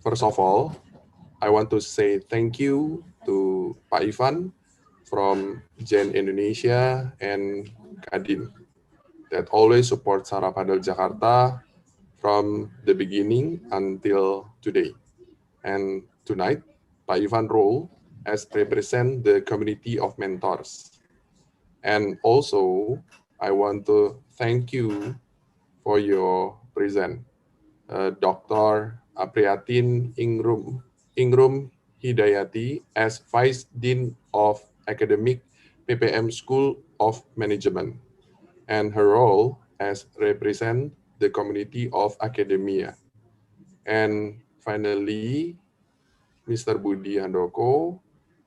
First of all, I want to say thank you to Pak Ivan from Gen Indonesia and Kadin that always support Sarap Huddle Jakarta from the beginning until today. And tonight, Pak Ivan role as represent the community of mentors. And also, I want to thank you for your present, Dr. Apriatin Ingrum Hidayati as Vice Dean of Academic PPM School of Management, and her role as represent the community of academia. And finally, Mr. Budi Handoko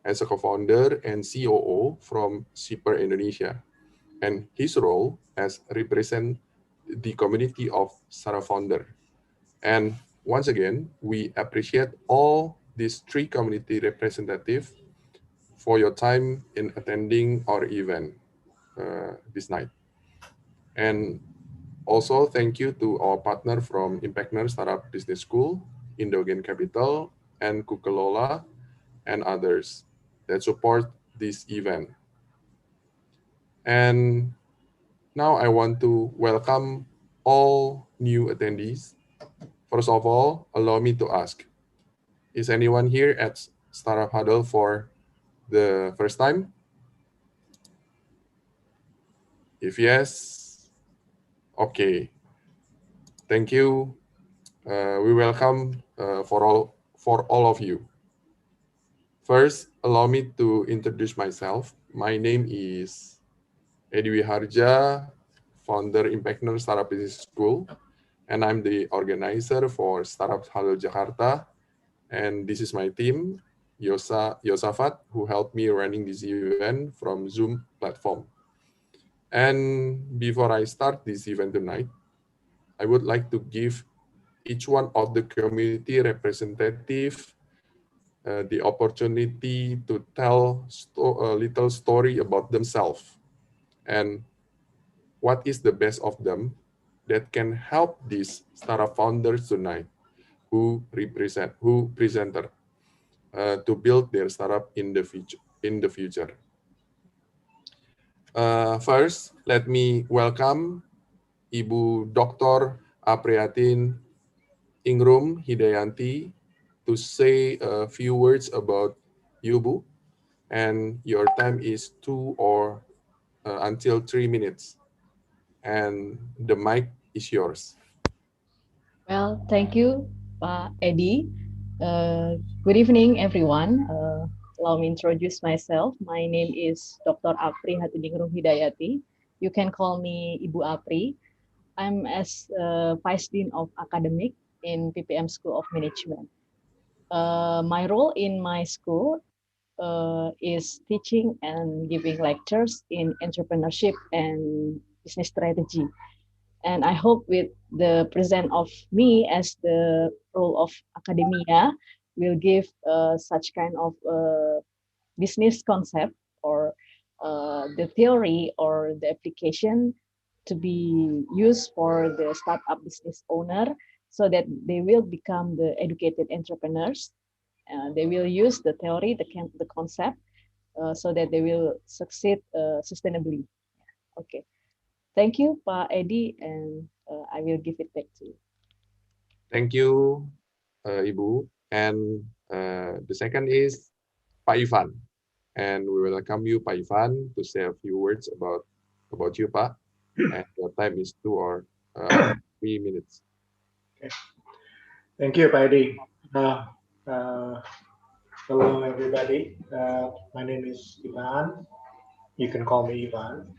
as a co-founder and COO from Shipper Indonesia, and his role as represent the community of Sarah founder. And once again, we appreciate all these three community representatives for your time in attending our event this night. And also thank you to our partner from Impactner Startup Business School, Indogen Capital, and Kukelola, and others that support this event. And now I want to welcome all new attendees. First of all, allow me to ask, is anyone here at Startup Huddle for the first time? If yes, okay. Thank you. We welcome for all of you. First, allow me to introduce myself. My name is Edwi Harja, founder Impactner Startup Business School, and I'm the organizer for Startup Huddle Jakarta. And this is my team, Yosafat, who helped me running this event from Zoom platform. And before I start this event tonight, I would like to give each one of the community representative the opportunity to tell a little story about themselves and what is the best of them that can help these startup founders tonight who presenter to build their startup in the future. First, let me welcome Ibu Dr. Apriatin Ingrum Hidayanti to say a few words about you, Bu, and your time is 2 or until 3 minutes, and the mic is yours. Well, thank you, Eddie. Good evening, everyone. Allow me introduce myself. My name is Dr. Apri Hatudingrum Hidayati. You can call me Ibu Apri. I'm as Vice Dean of Academic in PPM School of Management. My role in my school is teaching and giving lectures in entrepreneurship and business strategy. And I hope with the present of me as the role of academia will give such kind of business concept or the theory or the application to be used for the startup business owner so that they will become the educated entrepreneurs. They will use the theory, the concept, so that they will succeed sustainably. Okay. Thank you, Pak Edi, and I will give it back to you. Thank you, Ibu. And the second is Pak Ivan. And we welcome you, Pak Ivan, to say a few words about you, Pak. And your time is 2 or 3 minutes. Okay. Thank you, Paidi. Uh, Hello, everybody. My name is Ivan. You can call me Ivan.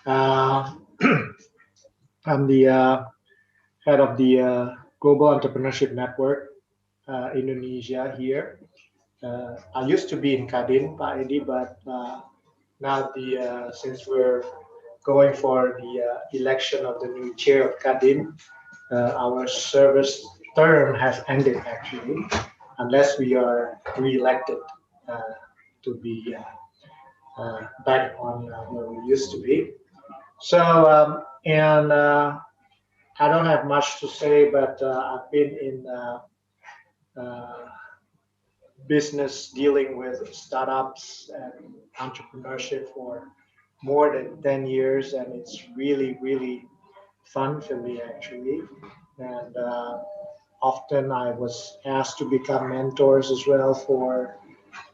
Uh, I'm the head of the Global Entrepreneurship Network Indonesia here. I used to be in Kadin, Pak Edi, but now since we're going for the election of the new chair of Kadin, our service term has ended actually, unless we are re-elected to be back on where we used to be. So, I don't have much to say, but I've been in uh, business dealing with startups and entrepreneurship for more than 10 years, and it's really, really fun for me actually. And often I was asked to become mentors as well for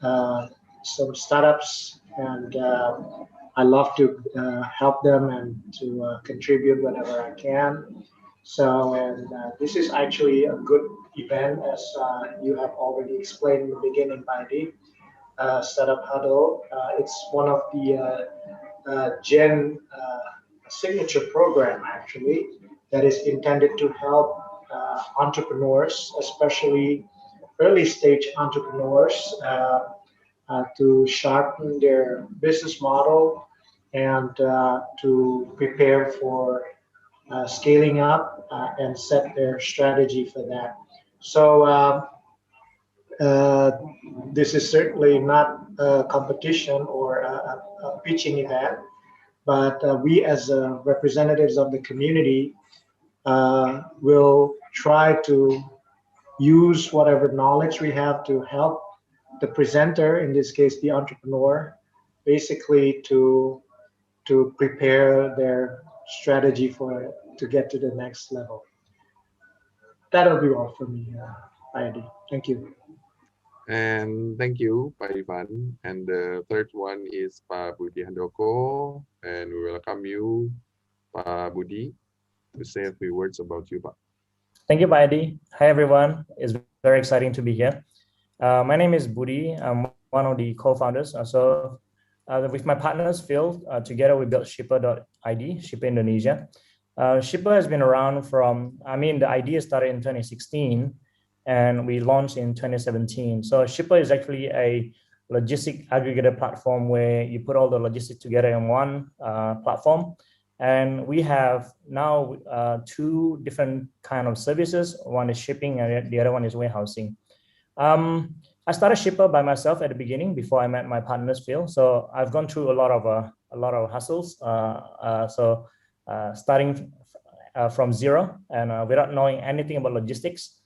uh, some startups, and I love to help them and to contribute whenever I can. So, and this is actually a good event, as you have already explained in the beginning, Paidi. Startup Huddle. It's one of the Gen signature program actually that is intended to help entrepreneurs, especially early stage entrepreneurs, to sharpen their business model and to prepare for scaling up and set their strategy for that. So uh, this is certainly not a competition or a pitching event, but we as representatives of the community will try to use whatever knowledge we have to help the presenter, in this case the entrepreneur, basically to prepare their strategy for to get to the next level. That'll be all for me, Heidi. Thank you. And thank you, Pak Ivan. And the third one is Pak Budi Handoko, and we welcome you, Pak Budi, to say a few words about you, Pak. Thank you, Paidi. Hi, everyone. It's very exciting to be here. My name is Budi. I'm one of the co-founders. With my partners, Phil, together we built Shipper.id, Shipper Indonesia. Shipper has been around the idea started in 2016 and we launched in 2017. So Shipper is actually a logistic aggregator platform where you put all the logistics together in one platform. And we have now two different kind of services. One is shipping and the other one is warehousing. I started Shipper by myself at the beginning before I met my partners, Phil. So I've gone through a lot of hustles. Starting from zero and without knowing anything about logistics.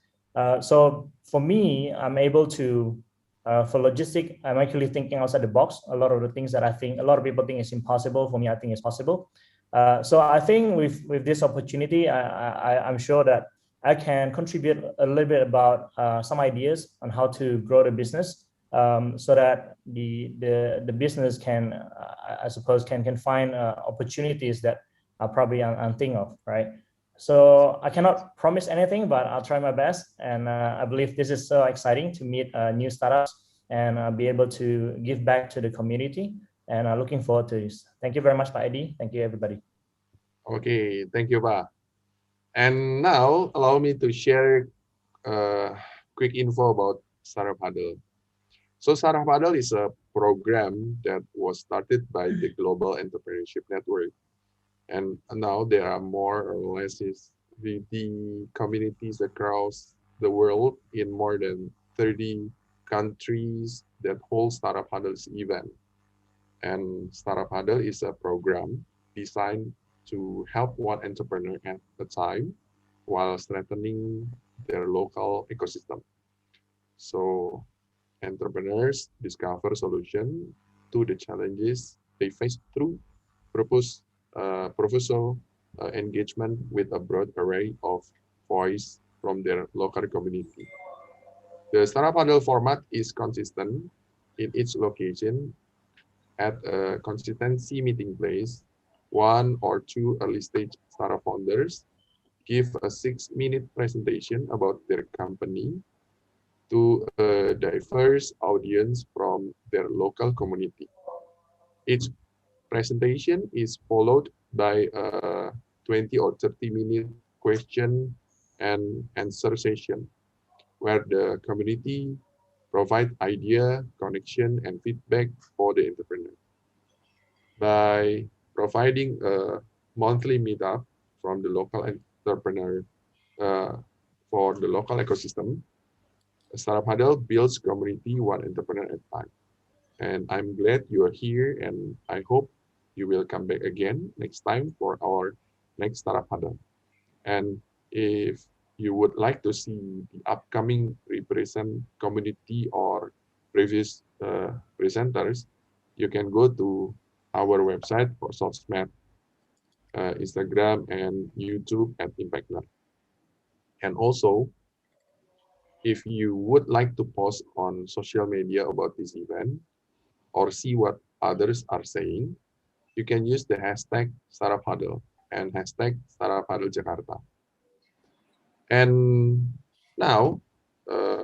So for me, I'm able to, for logistic, I'm actually thinking outside the box. A lot of the things that I think a lot of people think is impossible, for me, I think is possible. So I think with this opportunity, I'm sure that I can contribute a little bit about some ideas on how to grow the business so that the business can, I suppose, can find opportunities that are probably unthink of, right? So I cannot promise anything, but I'll try my best. And I believe this is so exciting to meet new startups and be able to give back to the community. And looking forward to this. Thank you very much, Pak Edi. Thank you, everybody. Okay, thank you, Pak. And now allow me to share quick info about Startup Huddle. So Startup Huddle is a program that was started by the Global Entrepreneurship Network. And now there are more or less the communities across the world in more than 30 countries that hold Startup Huddle's event. And Startup Huddle is a program designed to help one entrepreneur at a time while strengthening their local ecosystem. So entrepreneurs discover solutions to the challenges they face through proposal engagement with a broad array of voice from their local community. The Startup Huddle format is consistent in each location at a consistency meeting place. One or two early stage startup founders give a 6-minute presentation about their company to a diverse audience from their local community. Each presentation is followed by a 20 or 30-minute question and answer session where the community provide idea, connection, and feedback for the entrepreneur. By providing a monthly meetup from the local entrepreneur uh, for the local ecosystem, Startup Huddle builds community one entrepreneur at a time. And I'm glad you are here, and I hope you will come back again next time for our next Startup Huddle. And if you would like to see the upcoming present community or previous presenters, you can go to our website for sosmed, Instagram and YouTube at ImpactNet. And also, if you would like to post on social media about this event or see what others are saying, you can use the hashtag Startup Huddle and hashtag Startup Huddle Jakarta. And now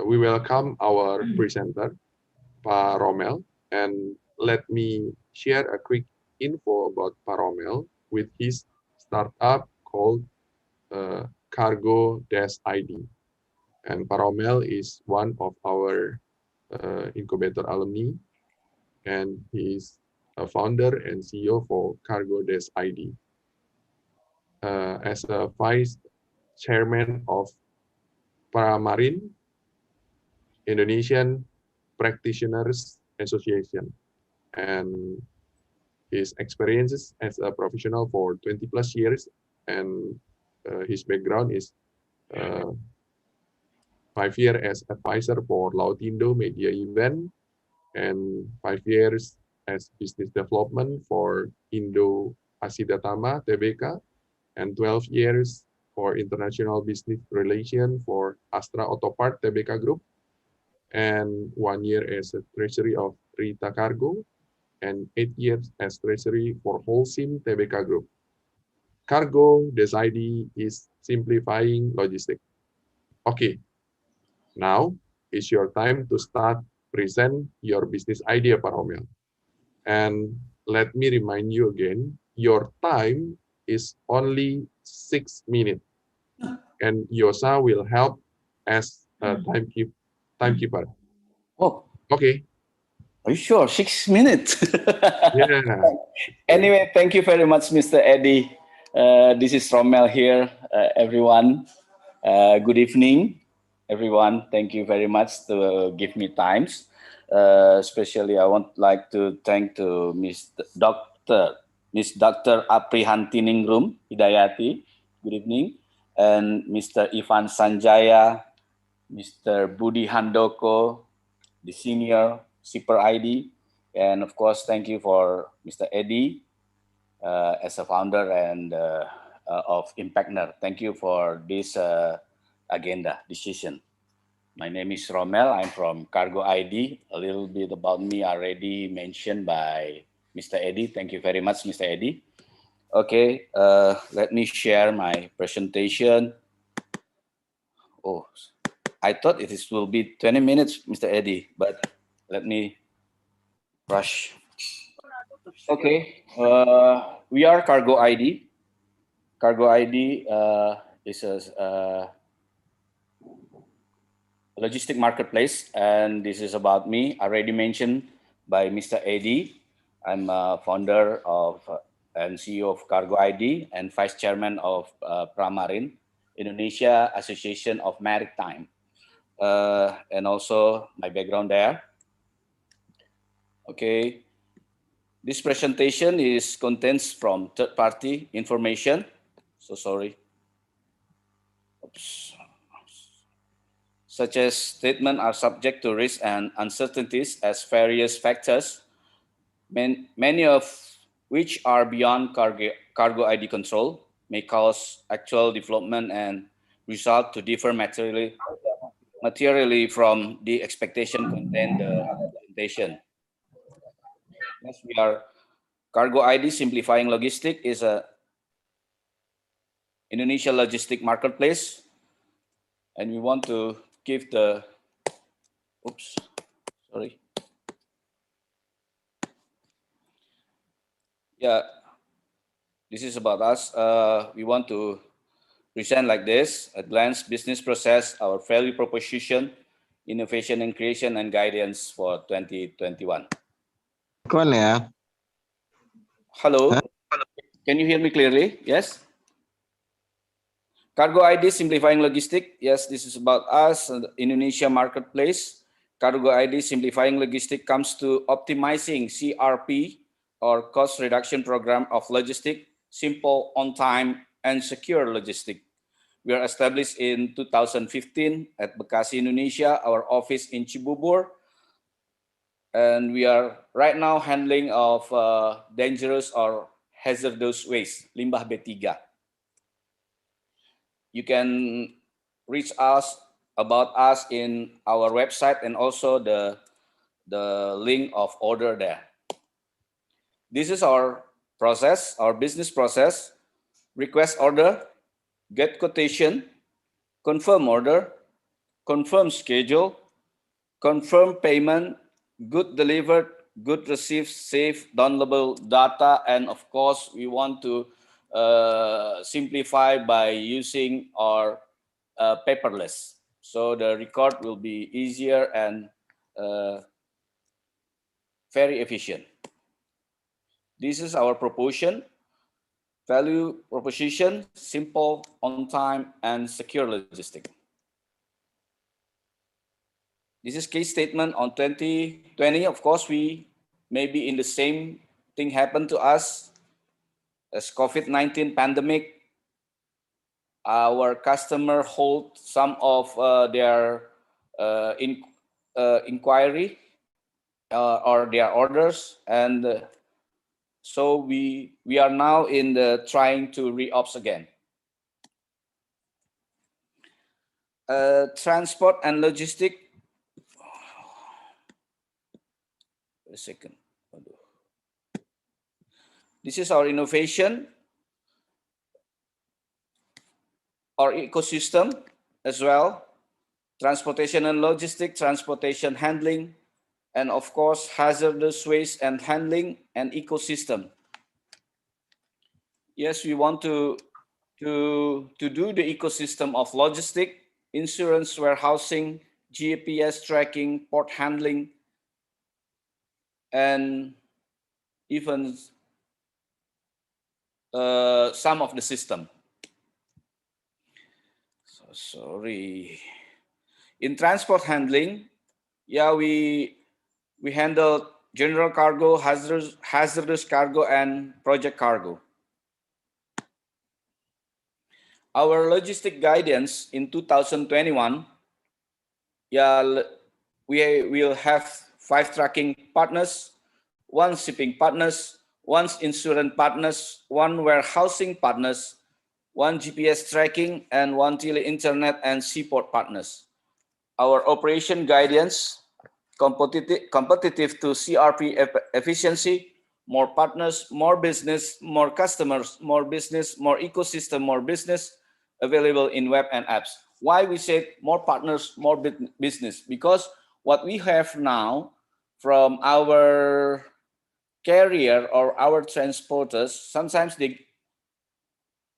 we welcome our presenter, Pak Romel, and let me share a quick info about Pak Romel with his startup called Cargo-ID. And Pak Romel is one of our incubator alumni, and he's a founder and CEO for Cargo-ID. As a vice chairman of Pramarin Indonesian Practitioners Association, and his experiences as a professional for 20 plus years, and his background is 5 years as advisor for Lautindo Media Event, and 5 years as business development for Indo Asidatama Tbk, and 12 years for international business relation for Astra Autopart Tbk Group, and 1 year as a treasury of Rita Cargo, and 8 years as treasury for Holcim Tbk Group. Cargo-ID is simplifying logistics. Okay, now is your time to start present your business idea, Pak Romel. And let me remind you again, your time is only 6 minutes, and Yosa will help as a timekeeper. Oh, Okay. are you sure? 6 minutes. Yeah. Anyway, thank you very much, Mr. Eddie. This is Romel here, everyone. Good evening, everyone. Thank you very much to give me times. Especially, I would like to thank to Miss Dr. Aprihantiningrum Hidayati. Good evening, and Mr. Ivan Sanjaya, Mr. Budi Handoko, the senior Super ID, and of course, thank you for Mr. Eddie as a founder and of ImpactNet. Thank you for this agenda decision. My name is Romel. I'm from Cargo-ID. A little bit about me already mentioned by Mr. Eddie. Thank you very much, Mr. Eddie. Okay, let me share my presentation. Oh, I thought will be 20 minutes, Mr. Eddie, but let me rush. Okay, we are Cargo-ID. Cargo-ID is a logistic marketplace, and this is about me, already mentioned by Mr. Eddie. I'm a founder of and CEO of Cargo-ID and vice chairman of Pramarin, Indonesia Association of Maritime. And also my background there. Okay, this presentation is contents from third-party information. So sorry. Oops. Such as statements are subject to risks and uncertainties as various factors, many of which are beyond Cargo-ID control, may cause actual development and result to differ materially from the expectation contained in the presentation. Yes, we are Cargo-ID Simplifying Logistics is a Indonesia logistic marketplace, and we want to give the Yeah, this is about us. We want to present like this: at glance, business process, our value proposition, innovation and creation, and guidance for 2021. Hello, can you hear me clearly? Yes. Cargo-ID Simplifying Logistics. Yes, this is about us, Indonesia marketplace. Cargo-ID Simplifying Logistics comes to optimizing CRP or cost reduction program of logistics, simple, on time, and secure logistics. We are established in 2015 at Bekasi, Indonesia, our office in Cibubur. And we are right now handling of dangerous or hazardous waste, limbah B3. You can reach us about us in our website and also the link of order there. This is our process, our business process: request order, get quotation, confirm order, confirm schedule, confirm payment, good delivered, good received, safe, downloadable data, and of course, we want to simplify by using our paperless. So the record will be easier and very efficient. This is our proposition. Value proposition: simple, on time, and secure logistics. This is case statement on 2020. Of course, we may be in the same thing happened to us as COVID-19 pandemic. Our customer hold some of their inquiry or their orders, and so we are now in the trying to re-ops again. Transport and logistic. A second. This is our innovation, our ecosystem as well. Transportation and logistic, transportation handling, and of course, hazardous waste and handling and ecosystem. Yes, we want to do the ecosystem of logistic, insurance, warehousing, GPS tracking, port handling, and even some of the system. So sorry. In transport handling, yeah, we handle general cargo, hazardous cargo, and project cargo. Our logistic guidance in 2021, yeah, we will have 5 tracking partners, 1 shipping partners, 1 insurance partners, 1 warehousing partners, 1 GPS tracking, and 1 tele internet and seaport partners. Our operation guidance: competitive to CRP efficiency, more partners, more business, more customers, more business, more ecosystem, more business available in web and apps. Why we say more partners, more business? Because what we have now from our carrier or our transporters, sometimes they,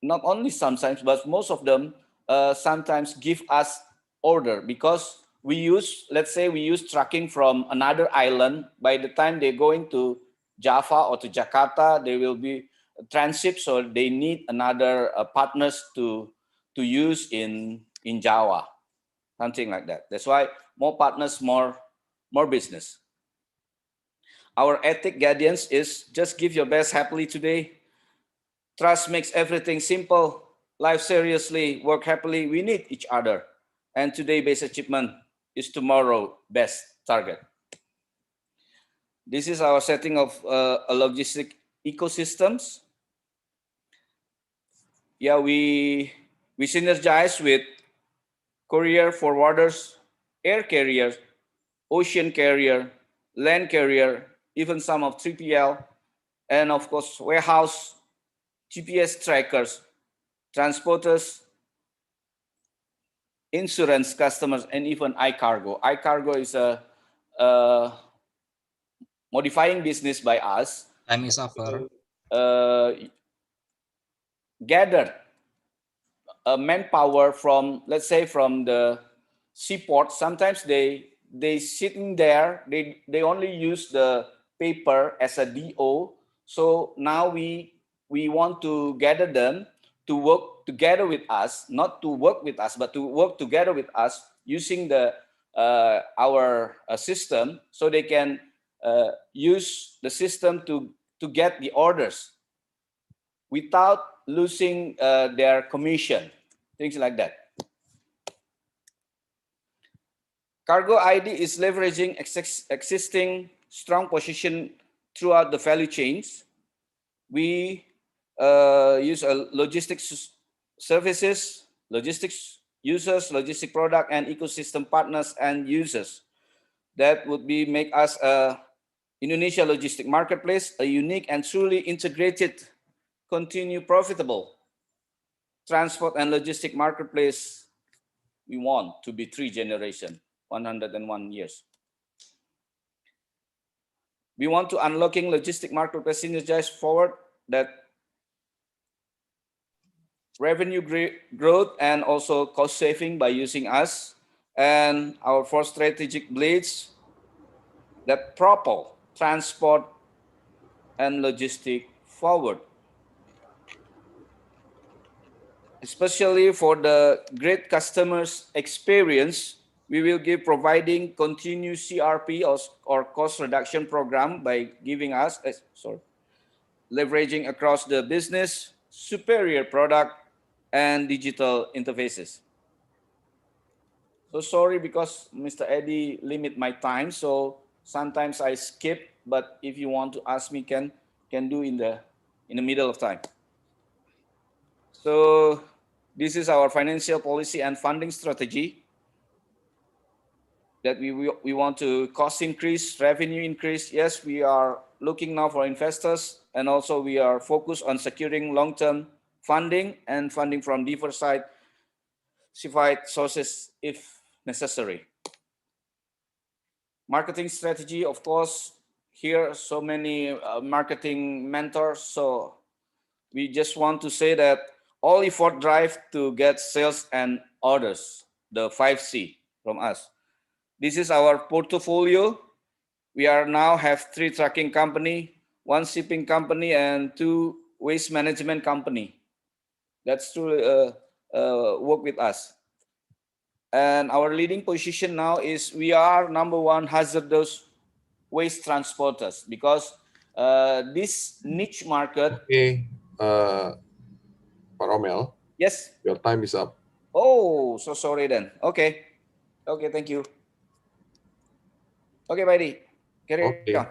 not only sometimes, but most of them sometimes give us order, because we use, let's say we use tracking from another island. By the time they're going to Java or to Jakarta, they will be transit, so they need another partners to use in Java, something like that. That's why more partners, more business. Our ethic guidance is just give your best happily today. Trust makes everything simple. Life seriously, work happily. We need each other. And today best achievement is tomorrow best target. This is our setting of a logistic ecosystems. Yeah, we synergize with courier forwarders, air carriers, ocean carrier, land carrier, even some of 3PL, and of course warehouse, GPS trackers, transporters, insurance customers, and even iCargo. iCargo is a modifying business by us. Time is over. Gathered manpower from, let's say, from the seaport. Sometimes they sitting there, they only use the paper as a DO. So now we want to gather them to work together with us, not to work with us, but to work together with us using the our system, so they can use the system to get the orders without losing their commission, things like that. Cargo ID is leveraging existing strong position throughout the value chains. We use logistics services, logistics users, logistic product, and ecosystem partners and users. That would be make us a Indonesia logistic marketplace, a unique and truly integrated, continue profitable transport and logistic marketplace. We want to be 3 generation, 101 years. We want to unlocking logistic marketplace synergize forward that revenue growth and also cost saving by using us, and our 4 strategic blades that propel transport and logistic forward. Especially for the great customers experience, we will give providing continuous CRP or cost reduction program by giving us, leveraging across the business, superior product and digital interfaces. So sorry because Mr. Eddie limit my time, so sometimes I skip, but if you want to ask me, can do in the middle of time. So this is our financial policy and funding strategy that we want to cost increase, revenue increase. Yes, we are looking now for investors, and also we are focused on securing long-term funding and funding from diversified sources if necessary. Marketing strategy, of course, here so many marketing mentors. So we just want to say that all effort drive to get sales and orders, the 5C from us. This is our portfolio. We are now have 3 trucking company, 1 shipping company, and 2 waste management company. That's to work with us. And our leading position now is we are #1 hazardous waste transporters because this niche market. Okay, Pak Romel. Yes. Your time is up. Oh, so sorry then. Okay. Okay, thank you. Okay, Buddy. Carry Okay. on.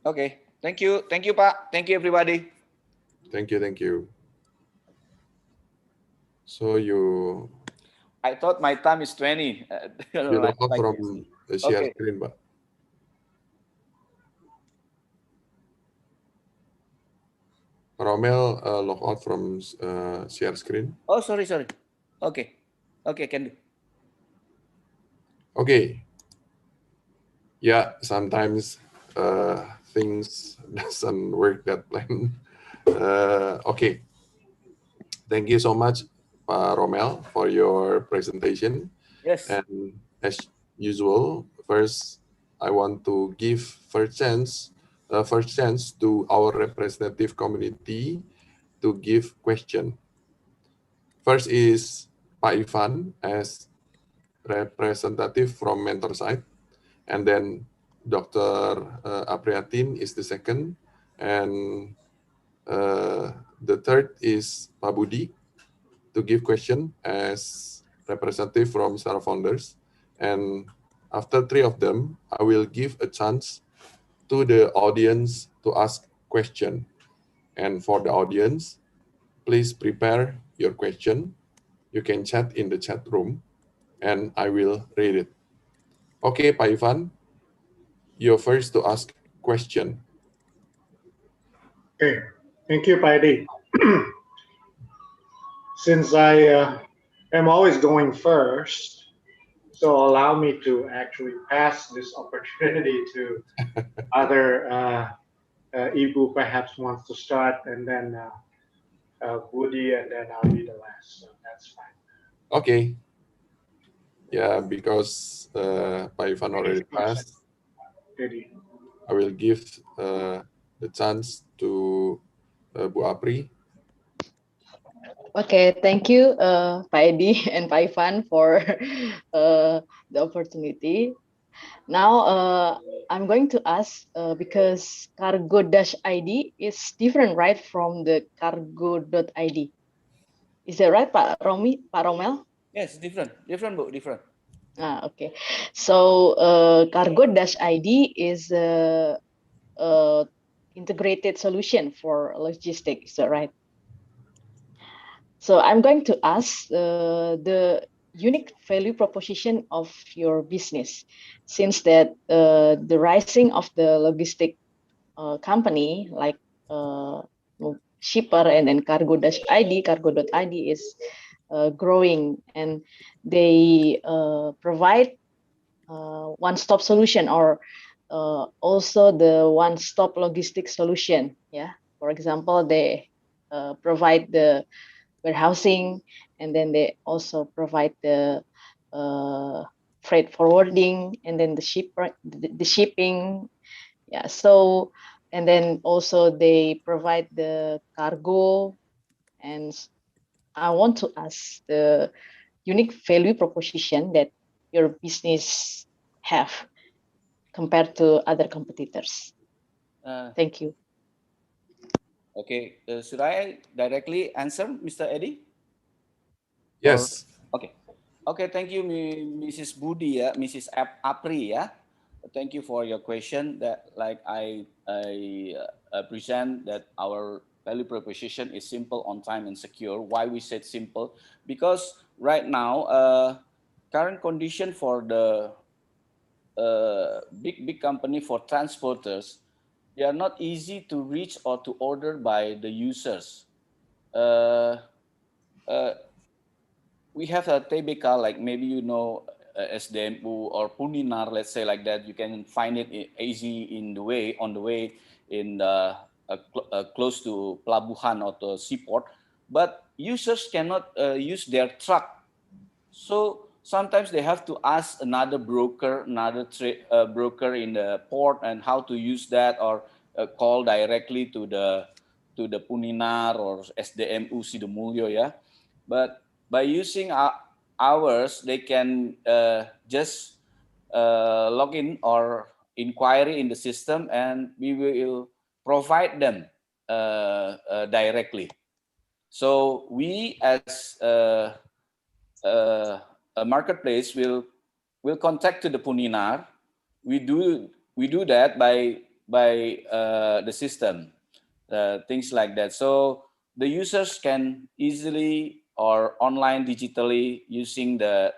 Okay. Thank you. Thank you, Pak. Thank you, everybody. Thank you. Thank you. So you. I thought my time is 20. You log out from the share Okay. screen, Pak. Romel log out from share screen. Oh, sorry. Okay. Okay, can do. Okay. Yeah, sometimes things doesn't work that plan. Okay. Thank you so much, Pak Romel, for your presentation. Yes. And as usual, first I want to give first chance to our representative community to give question. First is Pak Ivan as representative from mentor side, and then Dr. Apriatin is the second, and the third is Pak Budi to give question as representative from Star Founders. And after 3 of them, I will give a chance to the audience to ask question. And for the audience, please prepare your question. You can chat in the chat room and I will read it. Okay, Pak Ivan, you're first to ask question. Okay, thank you, Pak Edi. Since I am always going first, so allow me to actually pass this opportunity to other Ibu perhaps wants to start, and then Budi, and then I'll be the last. So that's fine. Okay. Yeah, because Pak Ivan already passed, I will give the chance to Bu Apri. Okay, thank you, Pak Edi and Pak Ivan for the opportunity. Now I'm going to ask because cargo-id is different, right, from the cargo.id. Is that right, Pak Romel? Yes, different, Bu, different. Okay. So cargo-id is a integrated solution for logistics, is that right? So I'm going to ask the unique value proposition of your business, since that the rising of the logistic company like uh, shipper and then cargo.id is growing, and they provide one-stop solution, or also the one-stop logistic solution. Yeah, for example, they provide the warehousing, and then they also provide the uh, freight forwarding, and then the shipping. Yeah, so, and then also they provide the cargo. And I want to ask the unique value proposition that your business have compared to other competitors. Thank you. Okay, should I directly answer, Mr. Eddie? Yes. Okay. Okay, thank you, Mrs. Budi, Mrs. Apri, Thank you for your question. That, like I present that our value proposition is simple, on time, and secure. Why we said simple? Because right now, current condition for the big company, for transporters, they are not easy to reach or to order by the users. Uh, uh, we have a TBK, like maybe SDMU or Puninar, let's say like that. You can find it easy on the way in close to Pelabuhan or the seaport, but users cannot use their truck. So sometimes they have to ask another broker, broker in the port, and how to use that, or call directly to the Puninar or SDMU Sidomulyo, But by using ours, they can just log in or inquiry in the system, and we will provide them directly. So we, as a marketplace, will contact to the Puninar. We do that by the system, things like that. So the users can easily or online digitally using that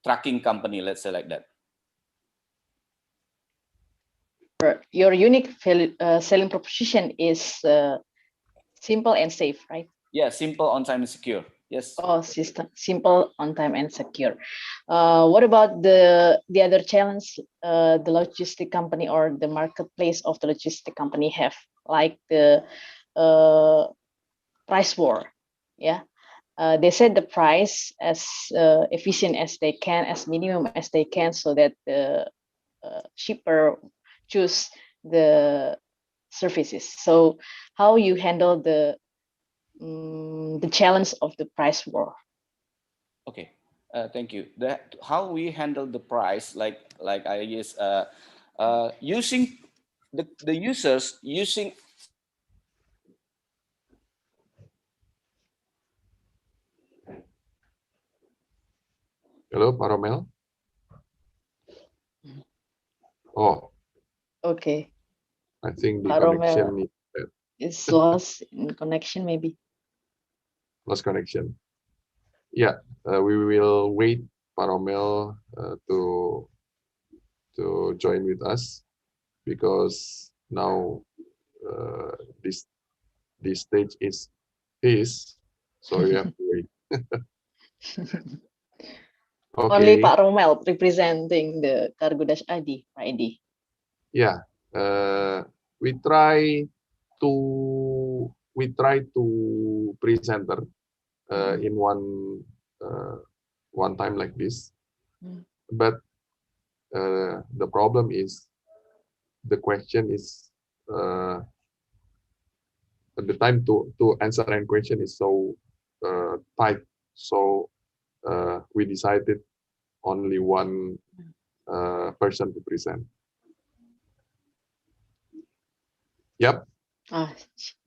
tracking company, let's say like that. Your unique selling proposition is simple and safe, right? Yeah, simple, on time, and secure. Yes. Oh, system simple, on time, and secure. What about the other challenge the logistic company or the marketplace of the logistic company have, like the price war? Yeah, they set the price as efficient as they can, as minimum as they can, so that the shipper choose the services. So how you handle the challenge of the price war? Okay, thank you. How we handle the price, like I guess, using the users using. Hello, Pak Romel. Oh, Okay. I think the Pak Romel connection is lost in connection, maybe. lost connection. Yeah, we will wait Pak Romel to join with us, because now this stage is his, so you have to wait. Only Okay. Pak Romel representing the cargo-id, Pak Edi. Yeah, we try to presenter in one time like this, but the problem is the question is the time to answer any question is so tight. So we decided only one person to present. Yep, Ah,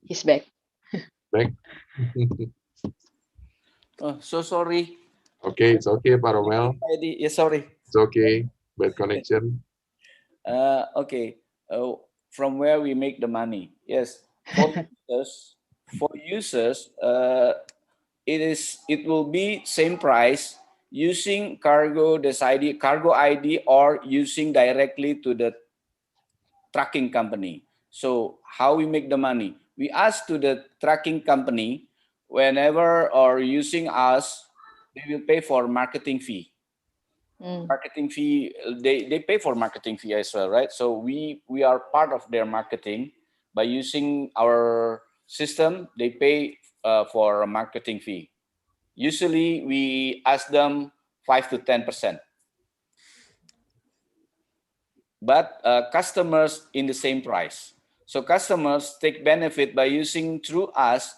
he's back. back. Oh, so sorry. Okay, it's okay, Pak Romel. Yeah, sorry. It's okay. Bad connection. Okay. From where we make the money? Yes. For users, it will be same price using cargo ID or using directly to the tracking company. So how we make the money? We ask to the tracking company whenever or using us, they will pay for marketing fee. Marketing fee, they pay for marketing fee as well, right? So we are part of their marketing by using our system. They pay for a marketing fee. Usually we ask them 5 to 10%. But customers in the same price. So customers take benefit by using through us,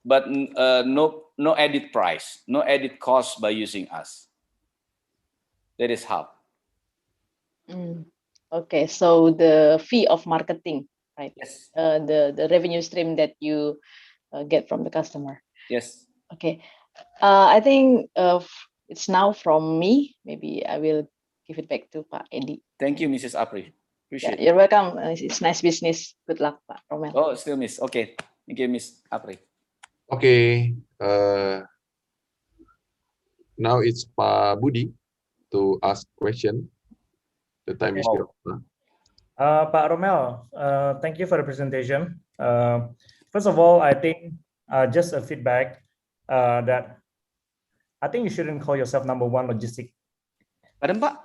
but no added price, no added cost by using us. That is how. Okay, so the fee of marketing, right? Yes. The revenue stream that you get from the customer. Yes. Okay, I think it's now from me. Maybe I will give it back to Pak Edi. Thank you, Mrs. Apri. Yeah, Appreciate it. you're welcome. It's nice business. Good luck, Pak Romel. Oh, still Miss. Okay. Thank you, Miss Apri. Okay. Now it's Pak Budi to ask question. The time is Wow. up. Pak Romel, thank you for the presentation. First of all, I think just a feedback that I think you shouldn't call yourself number one logistic. Pardon, Pak?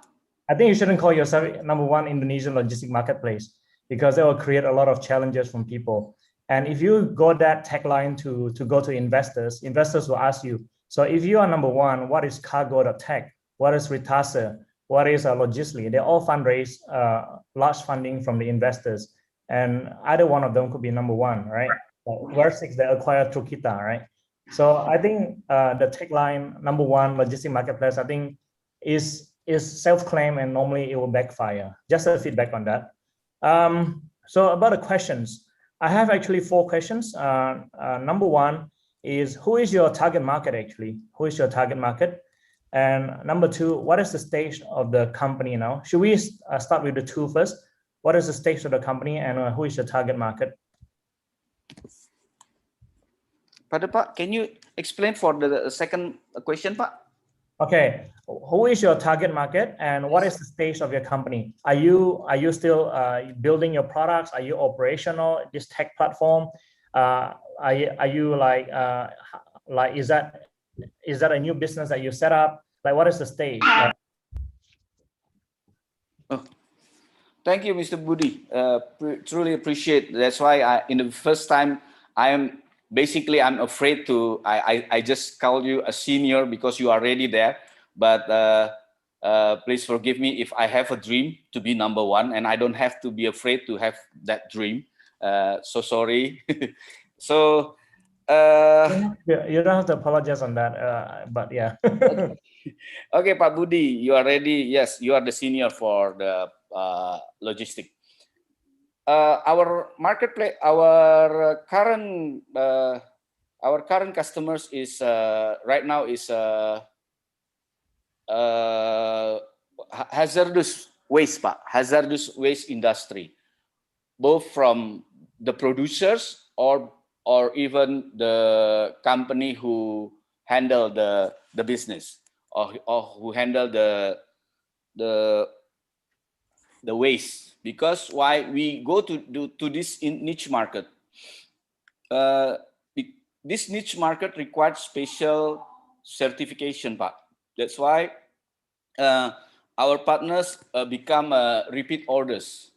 I think you shouldn't call yourself number one Indonesian logistic marketplace because that will create a lot of challenges from people. And if you go that tagline to go to investors, investors will ask you, so if you are number one, what is cargo.tech? What is Retasa? What is Logisly? They all fundraise large funding from the investors. And either one of them could be number one, right? Versix, they acquired through Kita, right? So I think the tagline, number one logistic marketplace, I think is self-claim and normally it will backfire. Just a feedback on that. So about the questions, I have actually 4 questions. Number one is, who is your target market actually? Who is your target market? And number 2, what is the stage of the company now? Should we start with the 2 first? What is the stage of the company and who is your target market? Pak, can you explain for the second question, Pak? Okay, who is your target market and what is the stage of your company? Are you still building your products? Are you operational this tech platform? Are you like is that a new business that you set up? Like, what is the stage? Oh, thank you, Mr. Budi. Truly appreciate. That's why in the first time I'm afraid to. I just call you a senior because you are already there. But please forgive me if I have a dream to be number one, and I don't have to be afraid to have that dream. So sorry. So you don't have to apologize on that. But yeah. Okay, Pak Budi, you are ready. Yes, you are the senior for the logistic. Our marketplace, our current customers is right now is hazardous waste, Pak. Hazardous waste industry, both from the producers or even the company who handle the business or who handle the waste. Because why we go to this niche market? This niche market requires special certification, Pak. That's why our partners become repeat orders.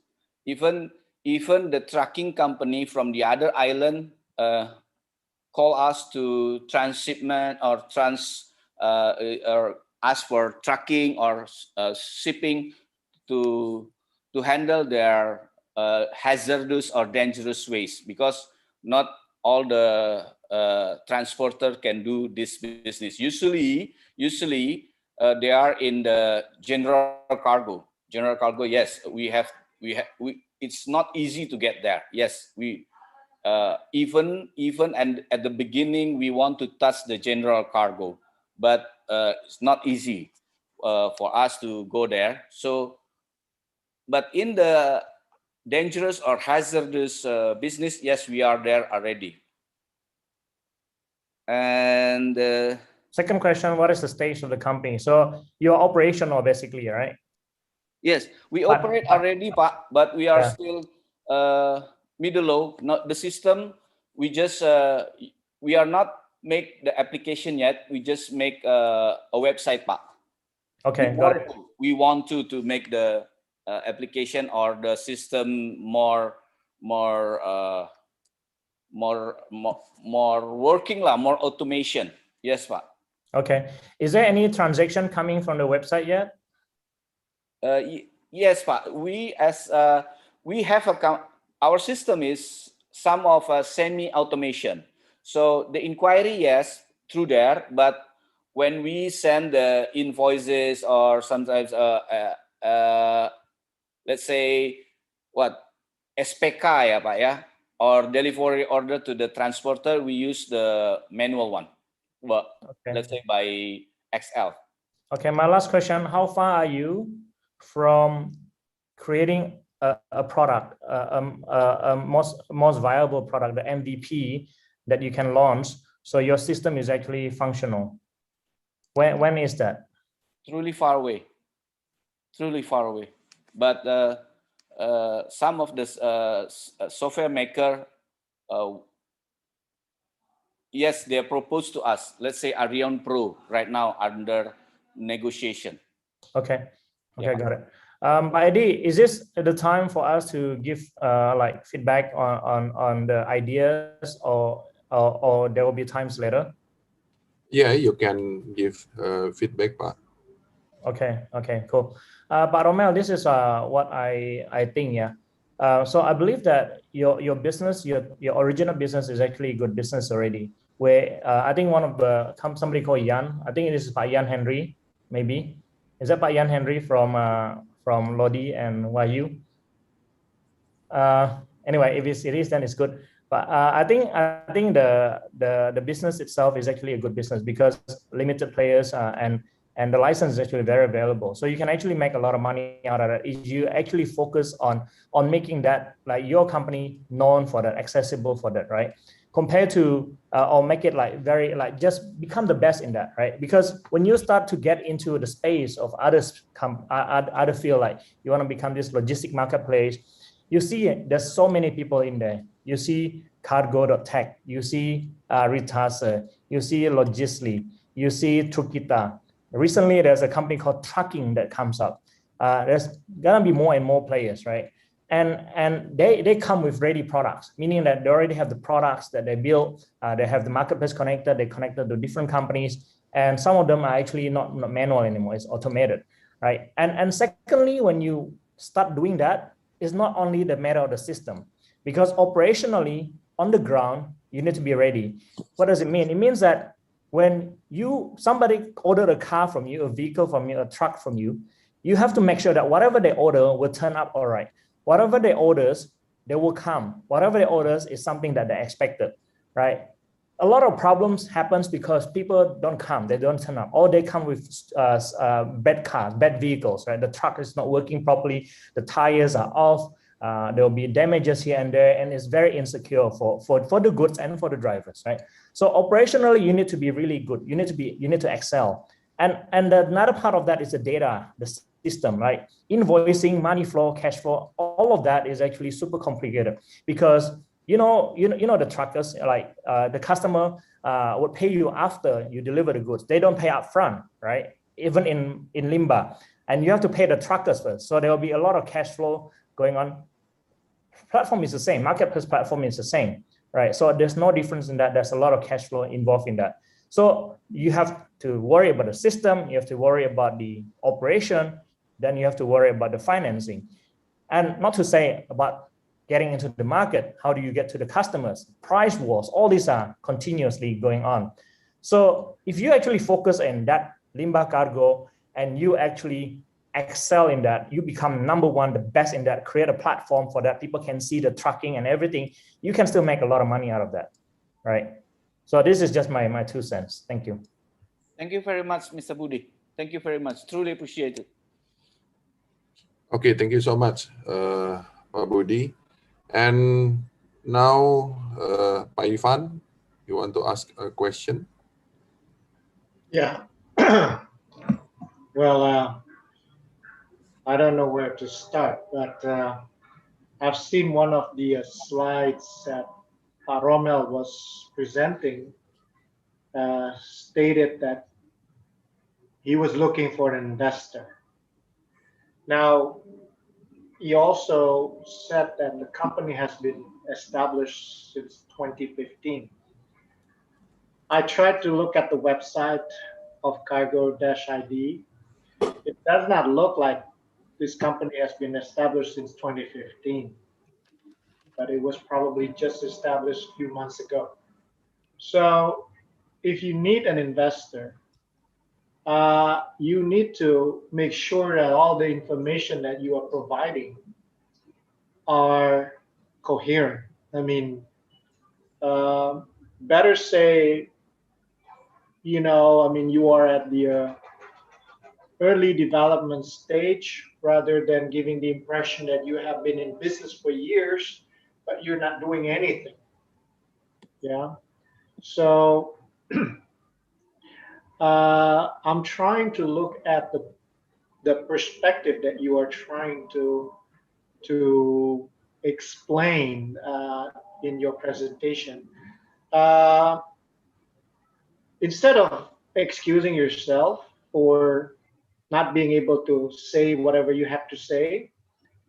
Even the tracking company from the other island call us to transshipment or or ask for tracking or shipping to handle their hazardous or dangerous waste, because not all the transporter can do this business. Usually they are in the general cargo. General cargo, yes, it's not easy to get there. Yes, even and at the beginning we want to touch the general cargo, but it's not easy for us to go there. So, but in the dangerous or hazardous business, yes, we are there already. And second question, what is the stage of the company? So you're operational basically, right? Yes, we operate already, but we are still middle low. Not the system. We just we are not make the application yet. We just make a website, Pak. Okay, got it. We want to make the application or the system more working lah, more automation. Yes, Pak. Okay. Is there any transaction coming from the website yet? Yes, Pak. We have our system is some of semi-automation. So the inquiry, yes, through there, but when we send the invoices or sometimes let's say what SPK ya Pak ya, or delivery order to the transporter, we use the manual one. Well, let's say by XL. Okay, my last question: how far are you from creating a product, a most viable product, the MVP that you can launch, so your system is actually functional? When is that? Truly far away. Truly far away. But some of the software maker, yes, they proposed to us. Let's say Arion Pro right now under negotiation. Okay, okay, got it. Pak Edi, is this the time for us to give like feedback on the ideas, or there will be times later? Yeah, you can give feedback, Pak. Okay, okay, cool. But Romel, this is what I think, yeah. So I believe that your business, your original business is actually a good business already. Where I think one of the somebody called Jan, I think it is Pak Jan Henry, maybe. Is that Pak Jan Henry from Lodi and Wahyu? Anyway, if it is, then it's good. But I think the business itself is actually a good business because limited players and the license is actually very available. So you can actually make a lot of money out of it if you actually focus on making that, like, your company known for that, accessible for that, right? Compared to or make it like very, like, just become the best in that, right? Because when you start to get into the space of other field, like you want to become this logistic marketplace, you see there's so many people in there. You see Cargo.tech, you see Ritase, you see Logisly, you see Trukita. Recently, there's a company called Trucking that comes up. There's gonna be more and more players, right? And they come with ready products, meaning that they already have the products that they build. They have the marketplace connected. They connected to different companies, and some of them are actually not manual anymore. It's automated, right? And secondly, when you start doing that, it's not only the matter of the system, because operationally on the ground you need to be ready. What does it mean? It means that when somebody ordered a car from you, a vehicle from you, a truck from you, you have to make sure that whatever they order will turn up all right. Whatever they orders, they will come. Whatever they orders is something that they expected, right? A lot of problems happens because people don't come, they don't turn up, or they come with bad cars, bad vehicles, right? The truck is not working properly, the tires are off, there will be damages here and there, and it's very insecure for the goods and for the drivers, right? So operationally, you need to be really good. You need to excel. And another part of that is the data, the system, right? Invoicing, money flow, cash flow, all of that is actually super complicated because you know the truckers, like the customer would pay you after you deliver the goods. They don't pay up front, right? Even in Limba, and you have to pay the truckers first. So there will be a lot of cash flow going on. Platform is the same. Marketplace platform is the same, right? So there's no difference in that. There's a lot of cash flow involved in that. So you have to worry about the system. You have to worry about the operation. Then you have to worry about the financing, and not to say about getting into the market. How do you get to the customers? Price wars, all these are continuously going on. So if you actually focus on that Limba Cargo, and you actually excel in that, you become number one, the best in that, create a platform for that, people can see the tracking and everything, you can still make a lot of money out of that, right? So this is just my 2 cents. Thank you. Thank you very much, Mr. Budi. Thank you very much. Truly appreciate it. Okay, thank you so much, Pak Budi. And now, Pak Ivan, you want to ask a question? Yeah. Well, I don't know where to start, but I've seen one of the slides that Rommel was presenting, stated that he was looking for an investor. Now, he also said that the company has been established since 2015. I tried to look at the website of Cargo-ID. It does not look like this company has been established since 2015, but it was probably just established a few months ago. So if you need an investor, you need to make sure that all the information that you are providing are coherent. I mean, better say, you are at the early development stage rather than giving the impression that you have been in business for years, but you're not doing anything. Yeah. So I'm trying to look at the perspective that you are trying to explain in your presentation. Instead of excusing yourself for not being able to say whatever you have to say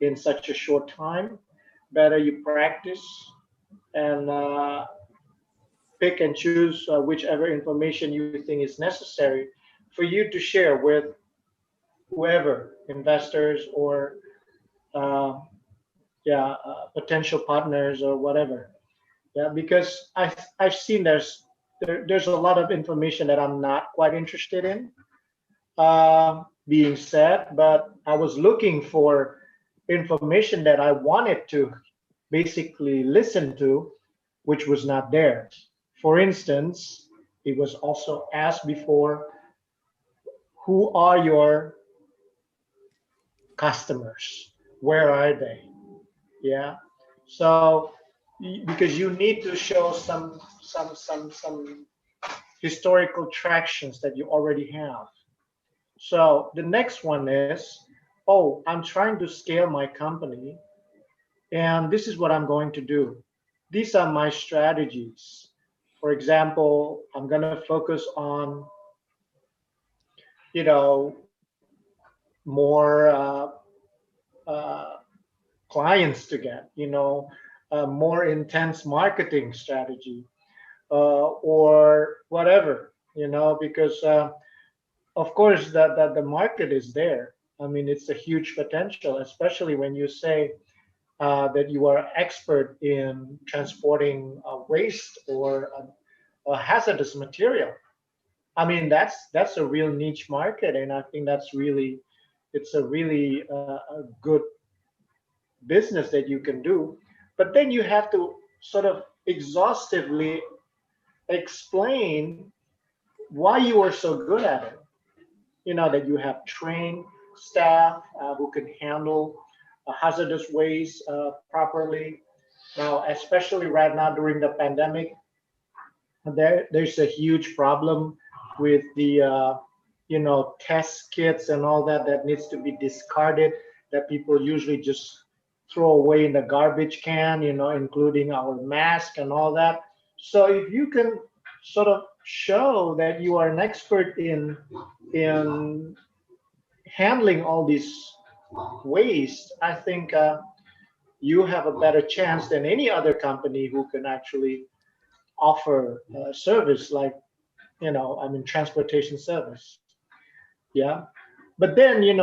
in such a short time, better you practice and pick and choose whichever information you think is necessary for you to share with whoever, investors or potential partners or whatever. Yeah, because I've seen there's a lot of information that I'm not quite interested in being said, but I was looking for information that I wanted to basically listen to, which was not there. For instance, it was also asked before, who are your customers? Where are they? Yeah. So because you need to show some historical tractions that you already have. So the next one is, oh, I'm trying to scale my company, and this is what I'm going to do. These are my strategies. For example, I'm going to focus on, more clients to get, more intense marketing strategy, or whatever, because of course the market is there. I mean, it's a huge potential, especially when you say that you are expert in transporting waste or a hazardous material. I mean, that's a real niche market, and I think it's a really a good business that you can do. But then you have to sort of exhaustively explain why you are so good at it. That you have trained staff who can handle hazardous waste properly. Now, especially right now during the pandemic, there's a huge problem with the test kits and all that needs to be discarded, that people usually just throw away in the garbage can, including our mask and all that. So if you can sort of show that you are an expert in handling all these waste, I think you have a better chance than any other company who can actually offer a service like, transportation service. Yeah. But then, it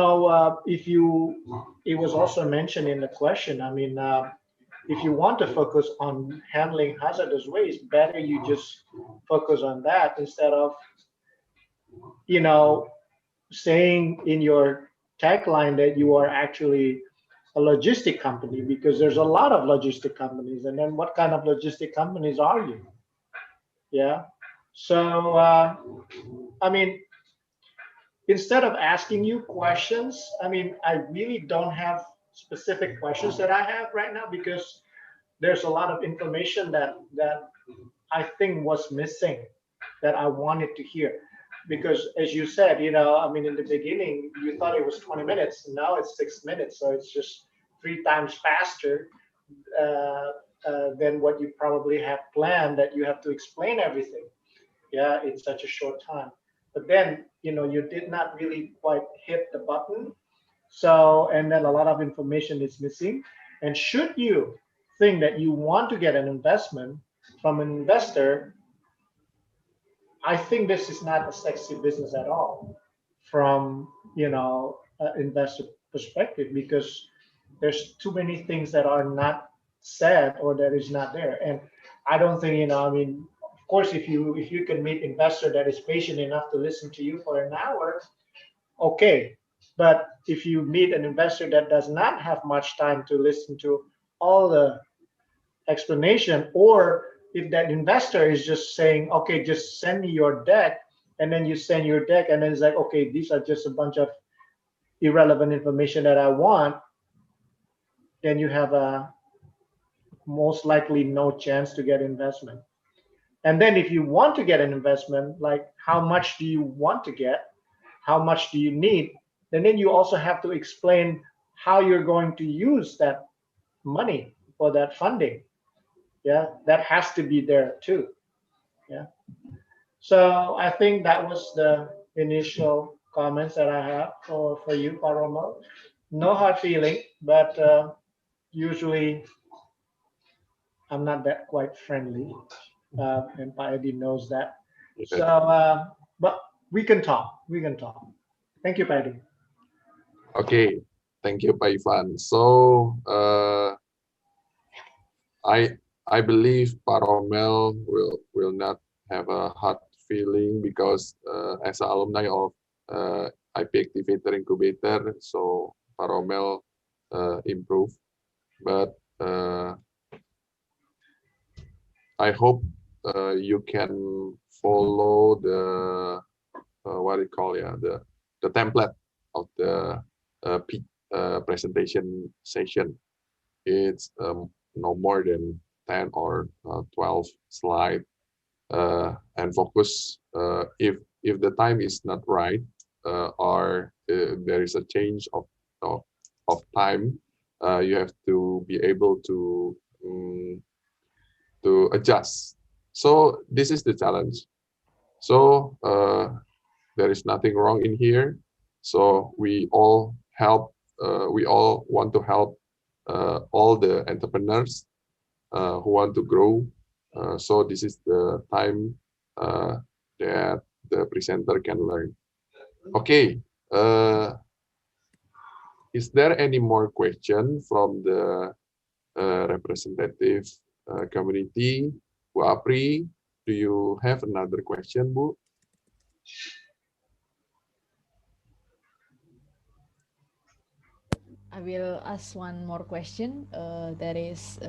was also mentioned in the question, if you want to focus on handling hazardous waste, better you just focus on that instead of, saying in your tagline that you are actually a logistic company, because there's a lot of logistic companies. And then what kind of logistic companies are you? Yeah. So, I mean, instead of asking you questions, I mean, I really don't have specific questions that I have right now, because there's a lot of information that I think was missing that I wanted to hear. Because as you said, I mean, in the beginning, you thought it was 20 minutes. Now it's 6 minutes. So it's just 3 times faster than what you probably have planned, that you have to explain everything. Yeah, in such a short time. But then, you did not really quite hit the button. So, and then a lot of information is missing. And should you think that you want to get an investment from an investor, I think this is not a sexy business at all from, an investor perspective, because there's too many things that are not said or that is not there. And I don't think, I mean, of course, if you can meet investor that is patient enough to listen to you for an hour, okay. But if you meet an investor that does not have much time to listen to all the explanation, or if that investor is just saying, okay, just send me your deck, and then you send your deck, and then it's like, okay, these are just a bunch of irrelevant information that I want, then you have a most likely no chance to get investment. And then if you want to get an investment, like how much do you want to get? How much do you need? And then you also have to explain how you're going to use that money for that funding. Yeah, that has to be there too. Yeah. So I think that was the initial comments that I have for you, Paromo. No hard feeling, but usually I'm not that quite friendly, and Paedi knows that. So, but we can talk. We can talk. Thank you, Paedi. Okay, thank you, Pak Ivan. So I believe Pak Romel will not have a hard feeling, because as an alumni of IP Activator Incubator, so Pak Romel improved. But I hope you can follow the what do you call, yeah, the template of the presentation session. It's no more than 10 or 12 slides, and focus. If the time is not right, or there is a change of time, you have to be able to adjust. So this is the challenge. So there is nothing wrong in here. So we all help. We all want to help all the entrepreneurs who want to grow. So this is the time that the presenter can learn. Okay. Is there any more question from the representative community? Bu Apri, do you have another question, Bu? I will ask one more question. That is,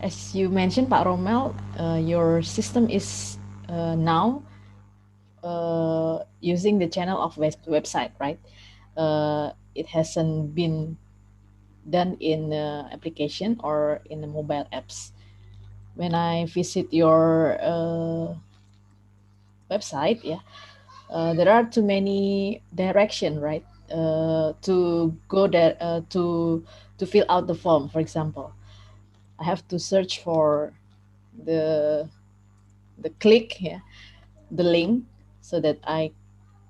as you mentioned, Pak Romel, your system is now using the channel of website, right? It hasn't been done in application or in the mobile apps. When I visit your website, yeah, there are too many direction, right? To go there, to fill out the form, for example. I have to search for the click, yeah, the link, so that I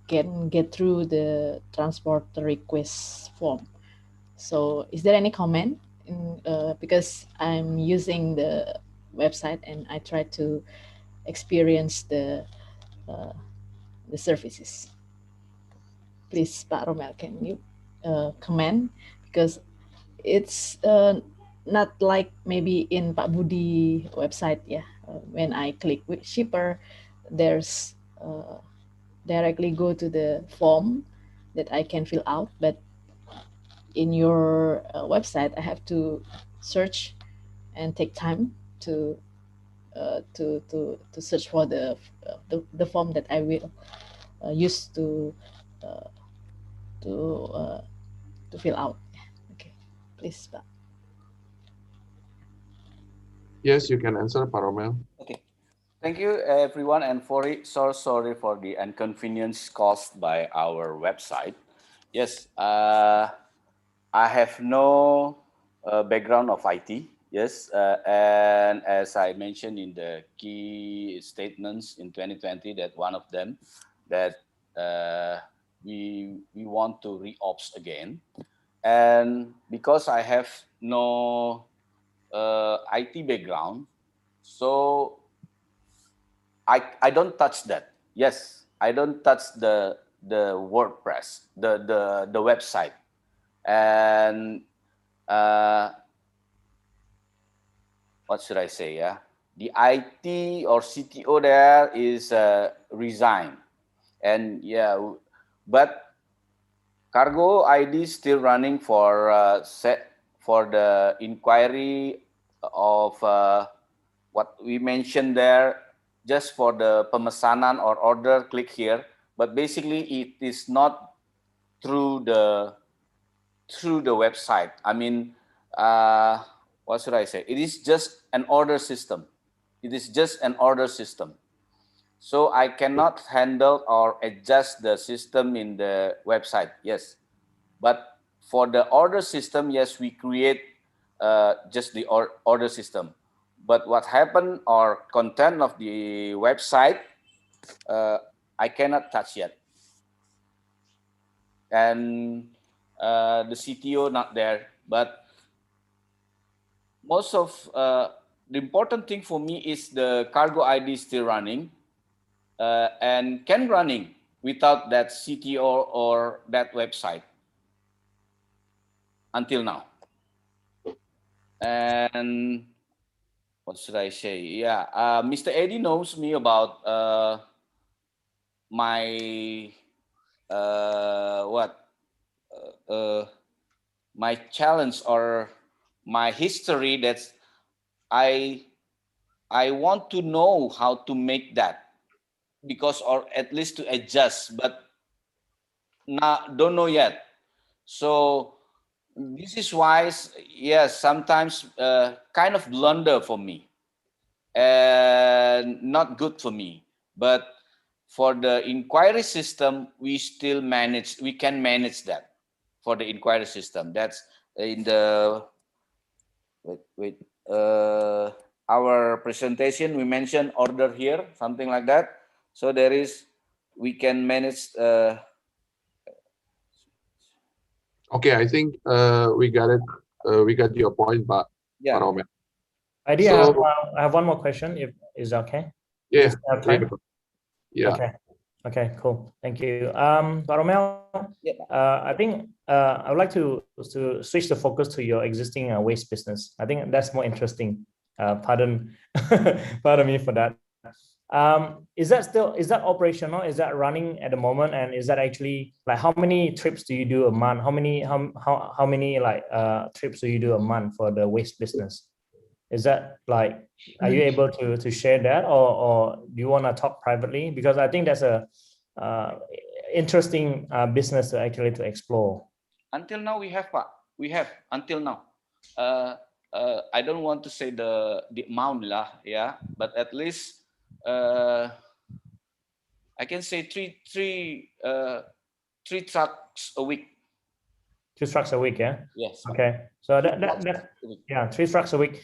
can get through the transport request form. So is there any comment? Because I'm using the website and I try to experience the services. Please, Pak Romel, can you comment? Because it's not like maybe in Pak Budi website, yeah. When I click with shipper, there's directly go to the form, that I can fill out, but in your website, I have to search and take time to search for the form that I will use uh, to uh, to fill out. Okay, please, Pak. Yes, you can answer, Pak Romel. Okay. Thank you, everyone, and so sorry for the inconvenience caused by our website. Yes, I have no background of IT. Yes, and as I mentioned in the key statements in 2020, that one of them that we want to re-ops again, and because I have no IT background, so I don't touch that. Yes, I don't touch the WordPress, the website, and what should I say? Yeah, the IT or CTO there is resigned, and yeah, but Cargo ID is still running for for the inquiry of what we mentioned there, just for the pemesanan or order, click here. But basically, it is not through the website. I mean, what should I say? It is just an order system. It is just an order system. So I cannot handle or adjust the system in the website. Yes, but for the order system, yes, we create just the order system. But what happened or content of the website, I cannot touch yet. And the CTO not there. But most of the important thing for me is the cargo ID still running and can running without that CTO or that website until now. And what should I say? Yeah, Mr. Eddie knows me about my my challenge or my history. That's I want to know how to make that, because or at least to adjust, but not don't know yet. So this is why, yes, sometimes kind of blunder for me and not good for me. But for the inquiry system, we still manage, we can manage that for the inquiry system. That's in the, wait, our presentation, we mentioned order here, something like that. So there is, we can manage. Okay, I think we got it. We got your point, Pak Yeah. Romel. I have one more question, if is okay. Yeah. If we have time. Yeah. Okay. Okay. Cool. Thank you. Pak Romel, I think I would like to switch the focus to your existing waste business. I think that's more interesting. Pardon me for that. Is that operational? Is that running at the moment? And is that actually, like, how many trips do you do a month? How many like trips do you do a month for the waste business? Is that like, are you able to share that, or do you want to talk privately? Because I think that's a interesting business to actually to explore. Until now we have, Pak. We have until now. I don't want to say the amount lah, yeah, but at least I can say three trucks a week. 2 trucks a week, yeah. Yes. Okay, so that yeah, 3 trucks a week.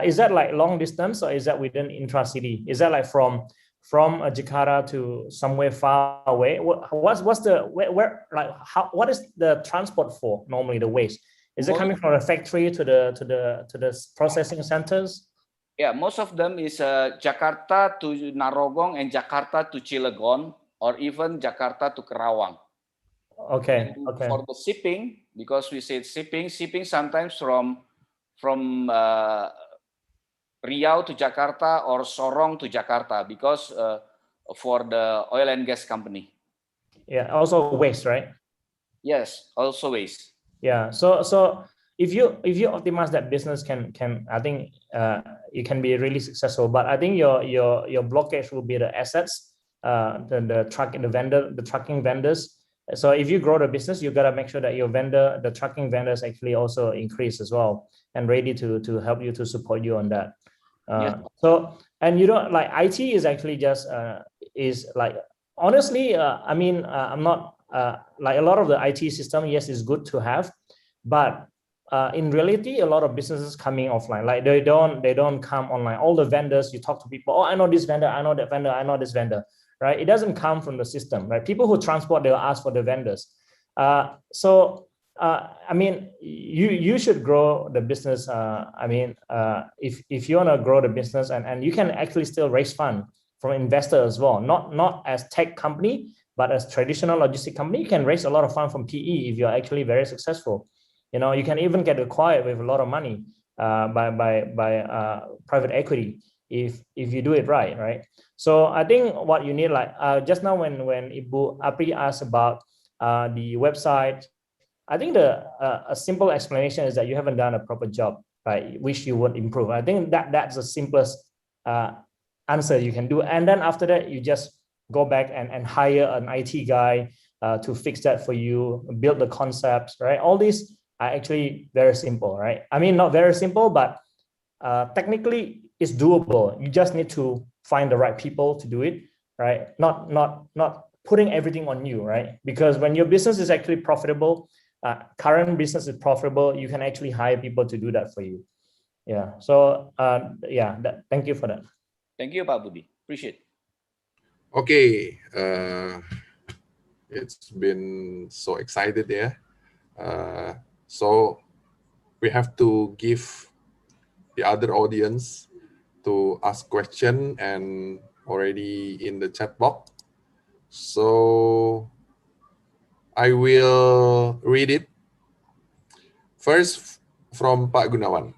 Is that like long distance, or is that within intra-city? Is that like from Jakarta to somewhere far away? What's the where like how, what is the transport for normally, the waste? Is it coming from the factory to the processing centers? Yeah, most of them is Jakarta to Narogong and Jakarta to Cilegon, or even Jakarta to Kerawang. Okay. And okay. for the shipping, because we said shipping sometimes from Riau to Jakarta or Sorong to Jakarta, because for the oil and gas company. Yeah, also waste, right? Yes, also waste. Yeah. So if you optimize that business, can I think you can be really successful. But I think your blockage will be the assets, the trucking vendors. So if you grow the business, you gotta make sure that the trucking vendors actually also increase as well and ready to help you, to support you on that. Yes. So, and you don't like, IT is actually just is like, honestly, I mean, I'm not like, a lot of the IT system, yes, is good to have, but in reality, a lot of businesses coming offline. Like they don't come online. All the vendors, you talk to people, oh, I know this vendor, I know that vendor, I know this vendor, right? It doesn't come from the system, right? People who transport, they'll ask for the vendors. So I mean, you should grow the business. I mean, if you want to grow the business, and you can actually still raise fund from investors as well, not as tech company, but as traditional logistic company, you can raise a lot of fund from PE if you're actually very successful. You know, you can even get acquired with a lot of money by private equity if you do it right, right? So I think what you need, like just now when Ibu Apri asked about the website, I think a simple explanation is that you haven't done a proper job, right? Which you would improve. I think that's the simplest answer you can do. And then after that, you just go back and hire an IT guy to fix that for you, build the concepts, right? All these are actually very simple, right? I mean, not very simple, but technically it's doable. You just need to find the right people to do it, right? Not putting everything on you, right? Because when your business is actually profitable, current business is profitable, you can actually hire people to do that for you. Yeah. So yeah, thank you for that. Thank you, Pak Budi. Appreciate. Okay, it's been so excited, yeah. So we have to give the other audience to ask question and already in the chat box. So I will read it. First from Pak Gunawan.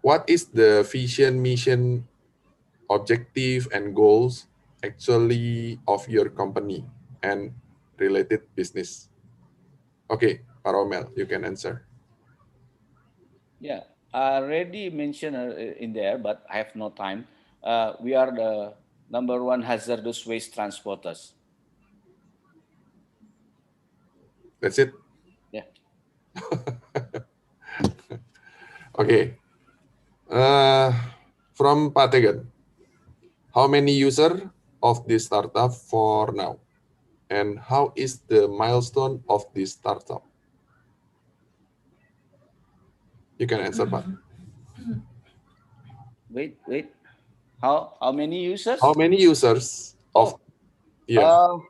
What is the vision, mission, objective, and goals actually of your company and related business? Okay, Pak Romel, you can answer. Yeah, I already mentioned in there, but I have no time. We are the #1 hazardous waste transporters. That's it? Yeah. Okay. From Pak Tegan, how many user of this startup for now? And how is the milestone of this startup? You can answer, Pak. Wait. How many users? How many users of? Yeah.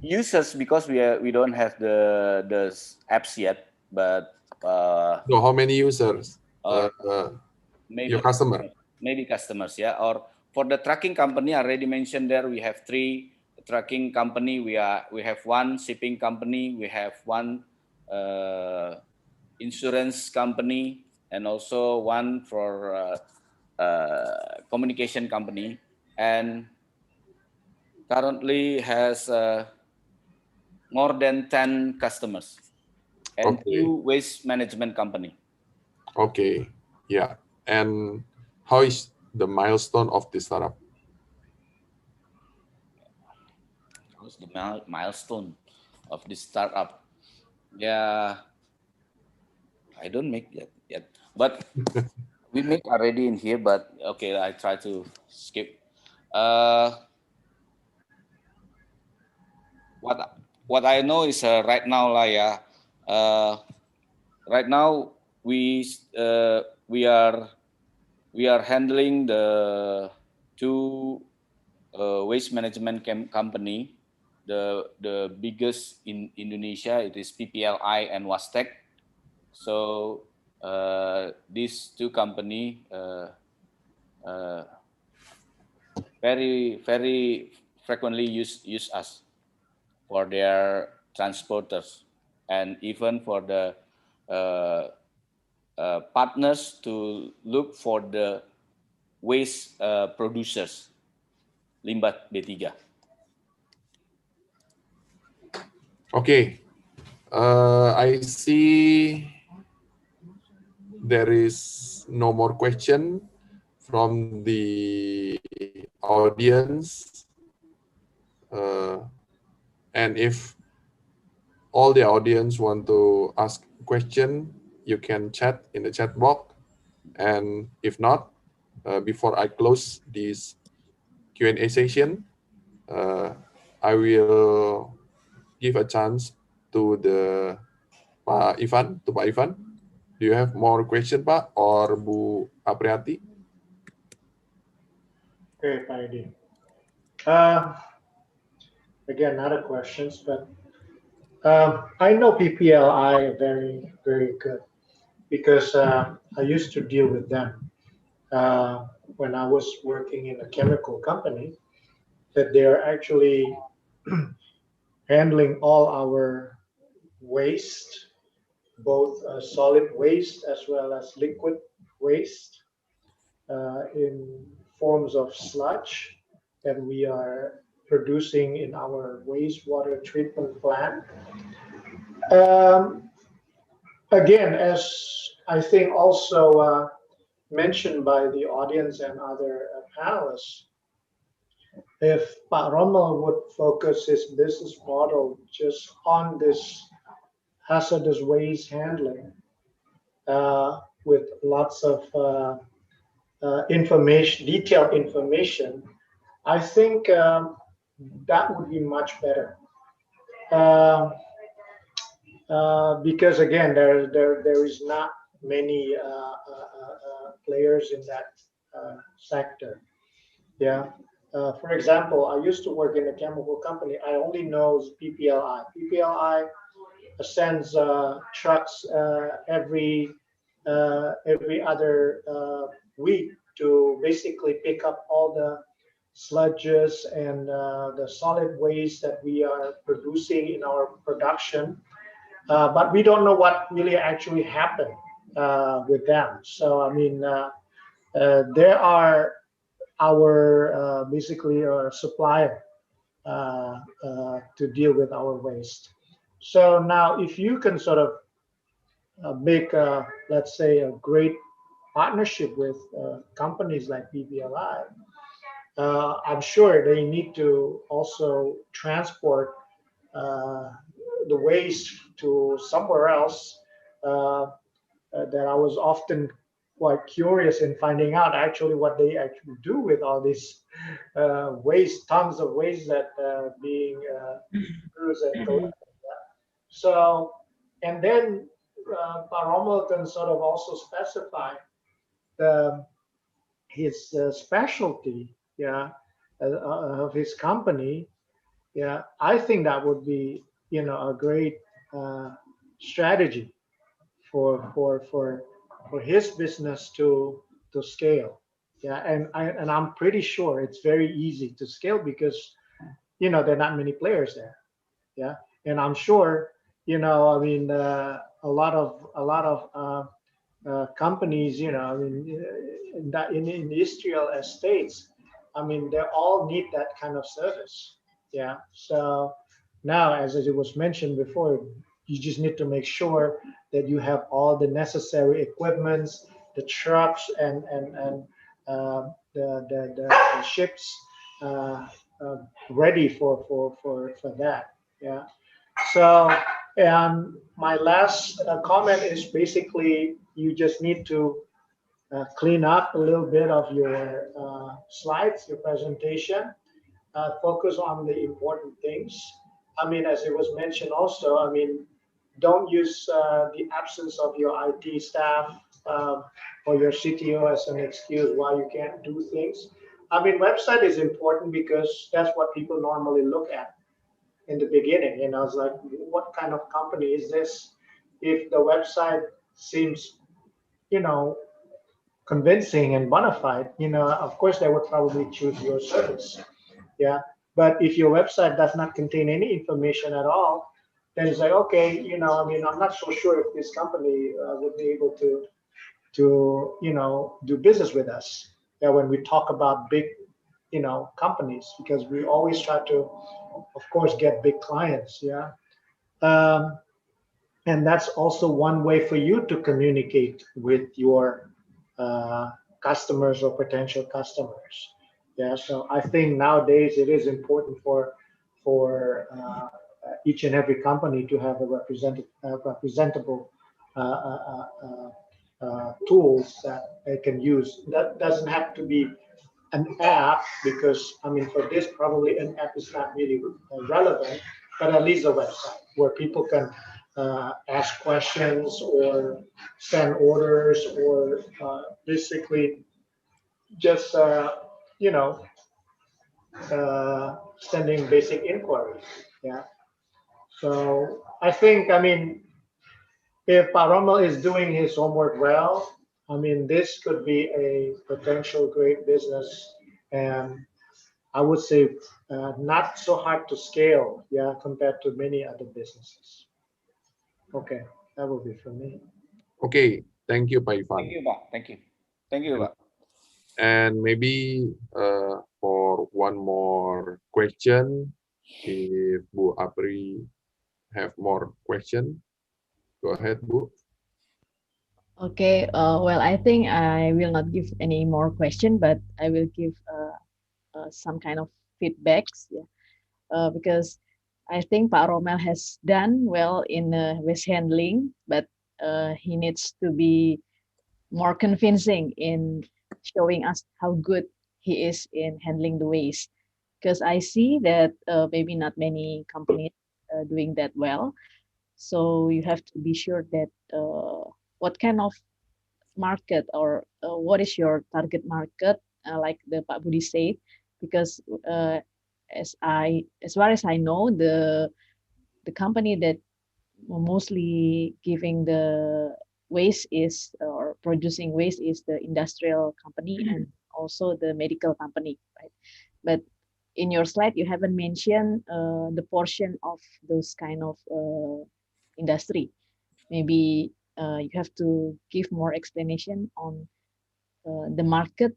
Users, because we don't have the apps yet, but No, how many users? Maybe Your customer. Maybe customers, yeah. Or for the trucking company, I already mentioned there we have 3 trucking company. We have 1 shipping company. We have 1 insurance company, and also 1 for communication company. And currently has more than 10 customers and Okay. 2 waste management company. Okay. Yeah. And how is the milestone of this startup? What's the milestone of this startup? Yeah, I don't make that yet, but we make already in here. But okay, I try to skip. What I know is right now, right now we are handling the 2 waste management company. The biggest in Indonesia, it is PPLI and Wastek. So these 2 company very frequently use us for their transporters, and even for the partners to look for the waste producers limbah B3. Okay, I see there is no more question from the audience. And if all the audience want to ask question, you can chat in the chat box. And if not, before I close this Q&A session, I will give a chance to Pak Ivan. Do you have more question, Pak, or Bu Apriati? Okay, Pak Edi. Again, not a questions, but I know PPLI very, very good because I used to deal with them when I was working in a chemical company. That they are actually handling all our waste, both solid waste as well as liquid waste in forms of sludge that we are producing in our wastewater treatment plant. Um, Again, as I think also mentioned by the audience and other panelists, if Pak Rommel would focus his business model just on this hazardous waste handling with lots of information, detailed information, I think that would be much better. Because again, there is not many players in that sector. Yeah. For example, I used to work in a chemical company. I only know PPLI. PPLI sends trucks every other week to basically pick up all the sludges and the solid waste that we are producing in our production. But we don't know what really actually happened with them. So I mean, there are our basically our supplier to deal with our waste. So now, if you can sort of make, let's say, a great partnership with companies like PPLI, I'm sure they need to also transport the waste to somewhere else. That I was often quite curious in finding out actually what they actually do with all this waste, tons of waste that being produced and collected. So, and then Rommel can sort of also specify the, his specialty, yeah, of his company. Yeah, I think that would be, you know, a great strategy for his business to scale. Yeah, and I'm pretty sure it's very easy to scale because, you know, there are not many players there. Yeah, and I'm sure, you know, I mean, a lot of companies, you know, I mean, in industrial estates, I mean, they all need that kind of service. Yeah. So now, as it was mentioned before, you just need to make sure that you have all the necessary equipments, the trucks, and the ships ready for that. Yeah. So, and my last comment is basically you just need to clean up a little bit of your slides, your presentation, focus on the important things. I mean, as it was mentioned also, I mean, don't use the absence of your IT staff or your CTO as an excuse why you can't do things. I mean, website is important because that's what people normally look at in the beginning. You know, it's like, what kind of company is this? If the website seems, you know, convincing and bona fide, you know, of course they would probably choose your service. Yeah. But if your website does not contain any information at all, then it's like, okay, you know, I mean, I'm not so sure if this company would be able to, you know, do business with us. Yeah, when we talk about big, you know, companies, because we always try to, of course, get big clients. Yeah. Um, and that's also one way for you to communicate with your customers or potential customers. Yeah, so I think nowadays it is important for each and every company to have a representable uh, uh, uh, tools that they can use. That doesn't have to be an app, because I mean, for this probably an app is not really relevant, but at least a website where people can ask questions or send orders, or basically just you know sending basic inquiries. Yeah. So I think, I mean, if Paromal is doing his homework well, I mean, this could be a potential great business, and I would say not so hard to scale, yeah, compared to many other businesses. Okay, that will be from me. Okay, thank you, Pak Thank Ivan. you, Pak. Thank you. Thank you, And, Pak. and maybe for one more question, if Bu Apri have more question, go ahead, Bu. Okay, well, I think I will not give any more question, but I will give some kind of feedbacks. Yeah. Because I think Pak Romel has done well in waste handling, but he needs to be more convincing in showing us how good he is in handling the waste. Because I see that maybe not many companies doing that well. So you have to be sure that what kind of market, or what is your target market, like the Pak Budi said, because uh, as far as I know, the company that mostly giving the waste is, or producing waste, is the industrial company and also the medical company, right? But in your slide you haven't mentioned the portion of those kind of industry. Maybe you have to give more explanation on the market,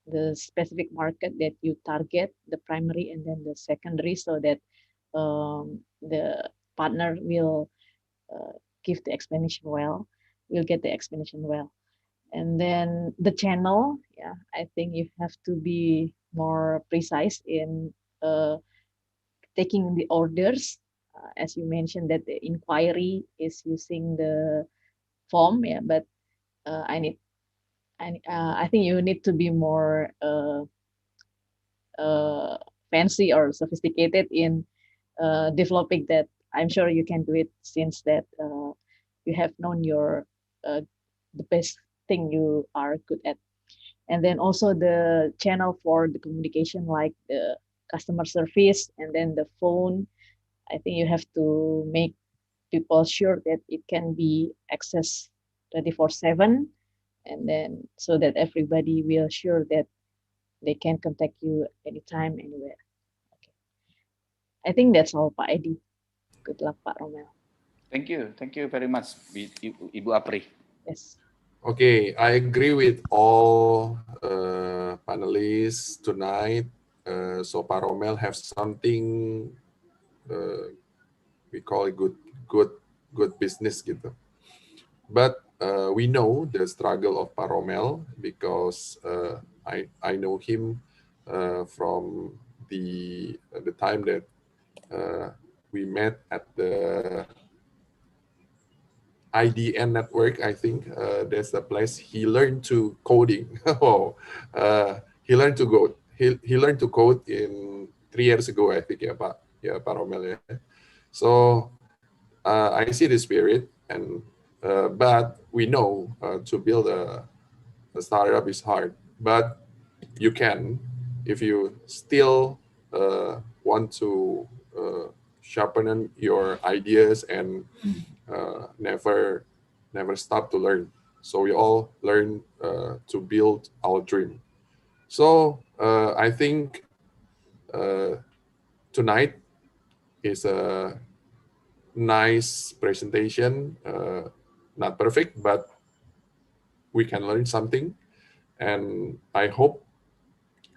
the specific market that you target, the primary and then the secondary, so that the partner will uh, give the explanation well, will get the explanation well. And then the channel, yeah, I think you have to be more precise in taking the orders. As you mentioned that the inquiry is using the form, yeah, but I need, I think you need to be more fancy or sophisticated in developing that. I'm sure you can do it, since that you have known your the best thing you are good at. And then also the channel for the communication, like the customer service and then the phone. I think you have to make people sure that it can be accessed 24/7, and then so that everybody will sure that they can contact you anytime, anywhere. Okay. I think that's all, Pak Edi. Good luck, Pak Romel. Thank you. Thank you very much, Ibu Apri. Yes. Okay, I agree with all panelists tonight. So Paromel have something we call it good business gitu. But we know the struggle of Paromel because I know him from the time that we met at the IDN network. I think there's a place he learned to coding. Oh, he learned to code. He learned to code in 3 years ago, I think. Pak Romel. Yeah. So I see the spirit, and but we know to build a startup is hard, but you can if you still want to sharpen your ideas and never stop to learn. So we all learn to build our dream. So I think tonight is a nice presentation. Not perfect, but we can learn something, and I hope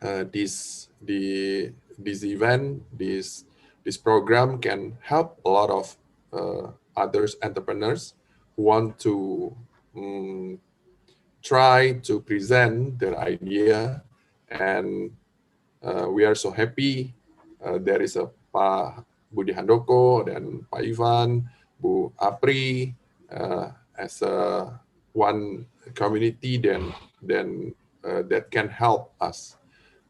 this event, this program can help a lot of others entrepreneurs who want to try to present their idea, and we are so happy there is a Pak Budi Handoko dan Pak Ivan, Bu Apri as a one community then that can help us.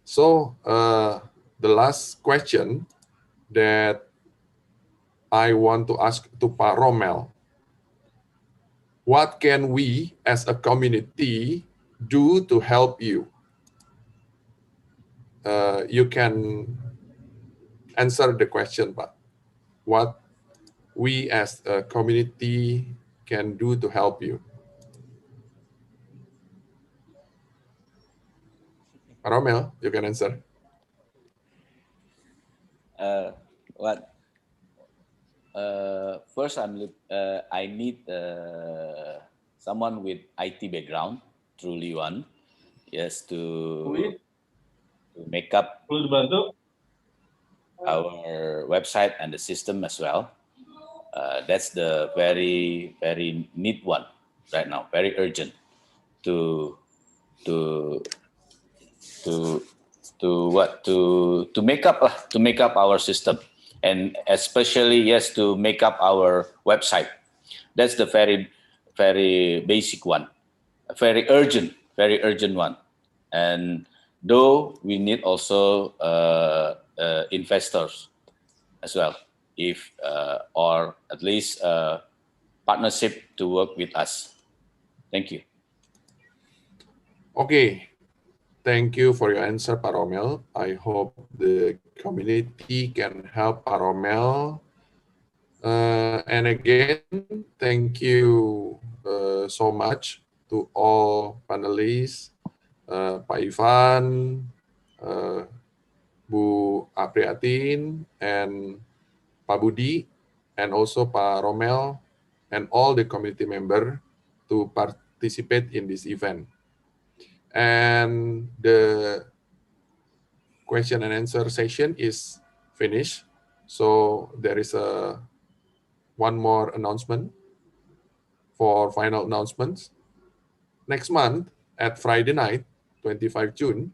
So the last question that I want to ask to Pak Romel, what can we as a community do to help you? You can answer the question, Pak. What we as a community can do to help you? Pak Romel, you can answer. What? First, I need someone with IT background, truly one, yes, to make up our website and the system as well. That's the very neat one right now, very urgent to make up our system, and especially yes, to make up our website. That's the very basic one, a very urgent one. And though we need also investors as well, if or at least partnership to work with us. Thank you. Okay, thank you for your answer, Pak Romel. I hope the community can help Pak Romel. And again, thank you so much to all panelists, Pak Ivan, Bu Apriatin, and Pak Budi, and also Pak Romel, and all the community member to participate in this event. And the question and answer session is finished. So there is one more announcement for final announcements. Next month at Friday night, 25 June,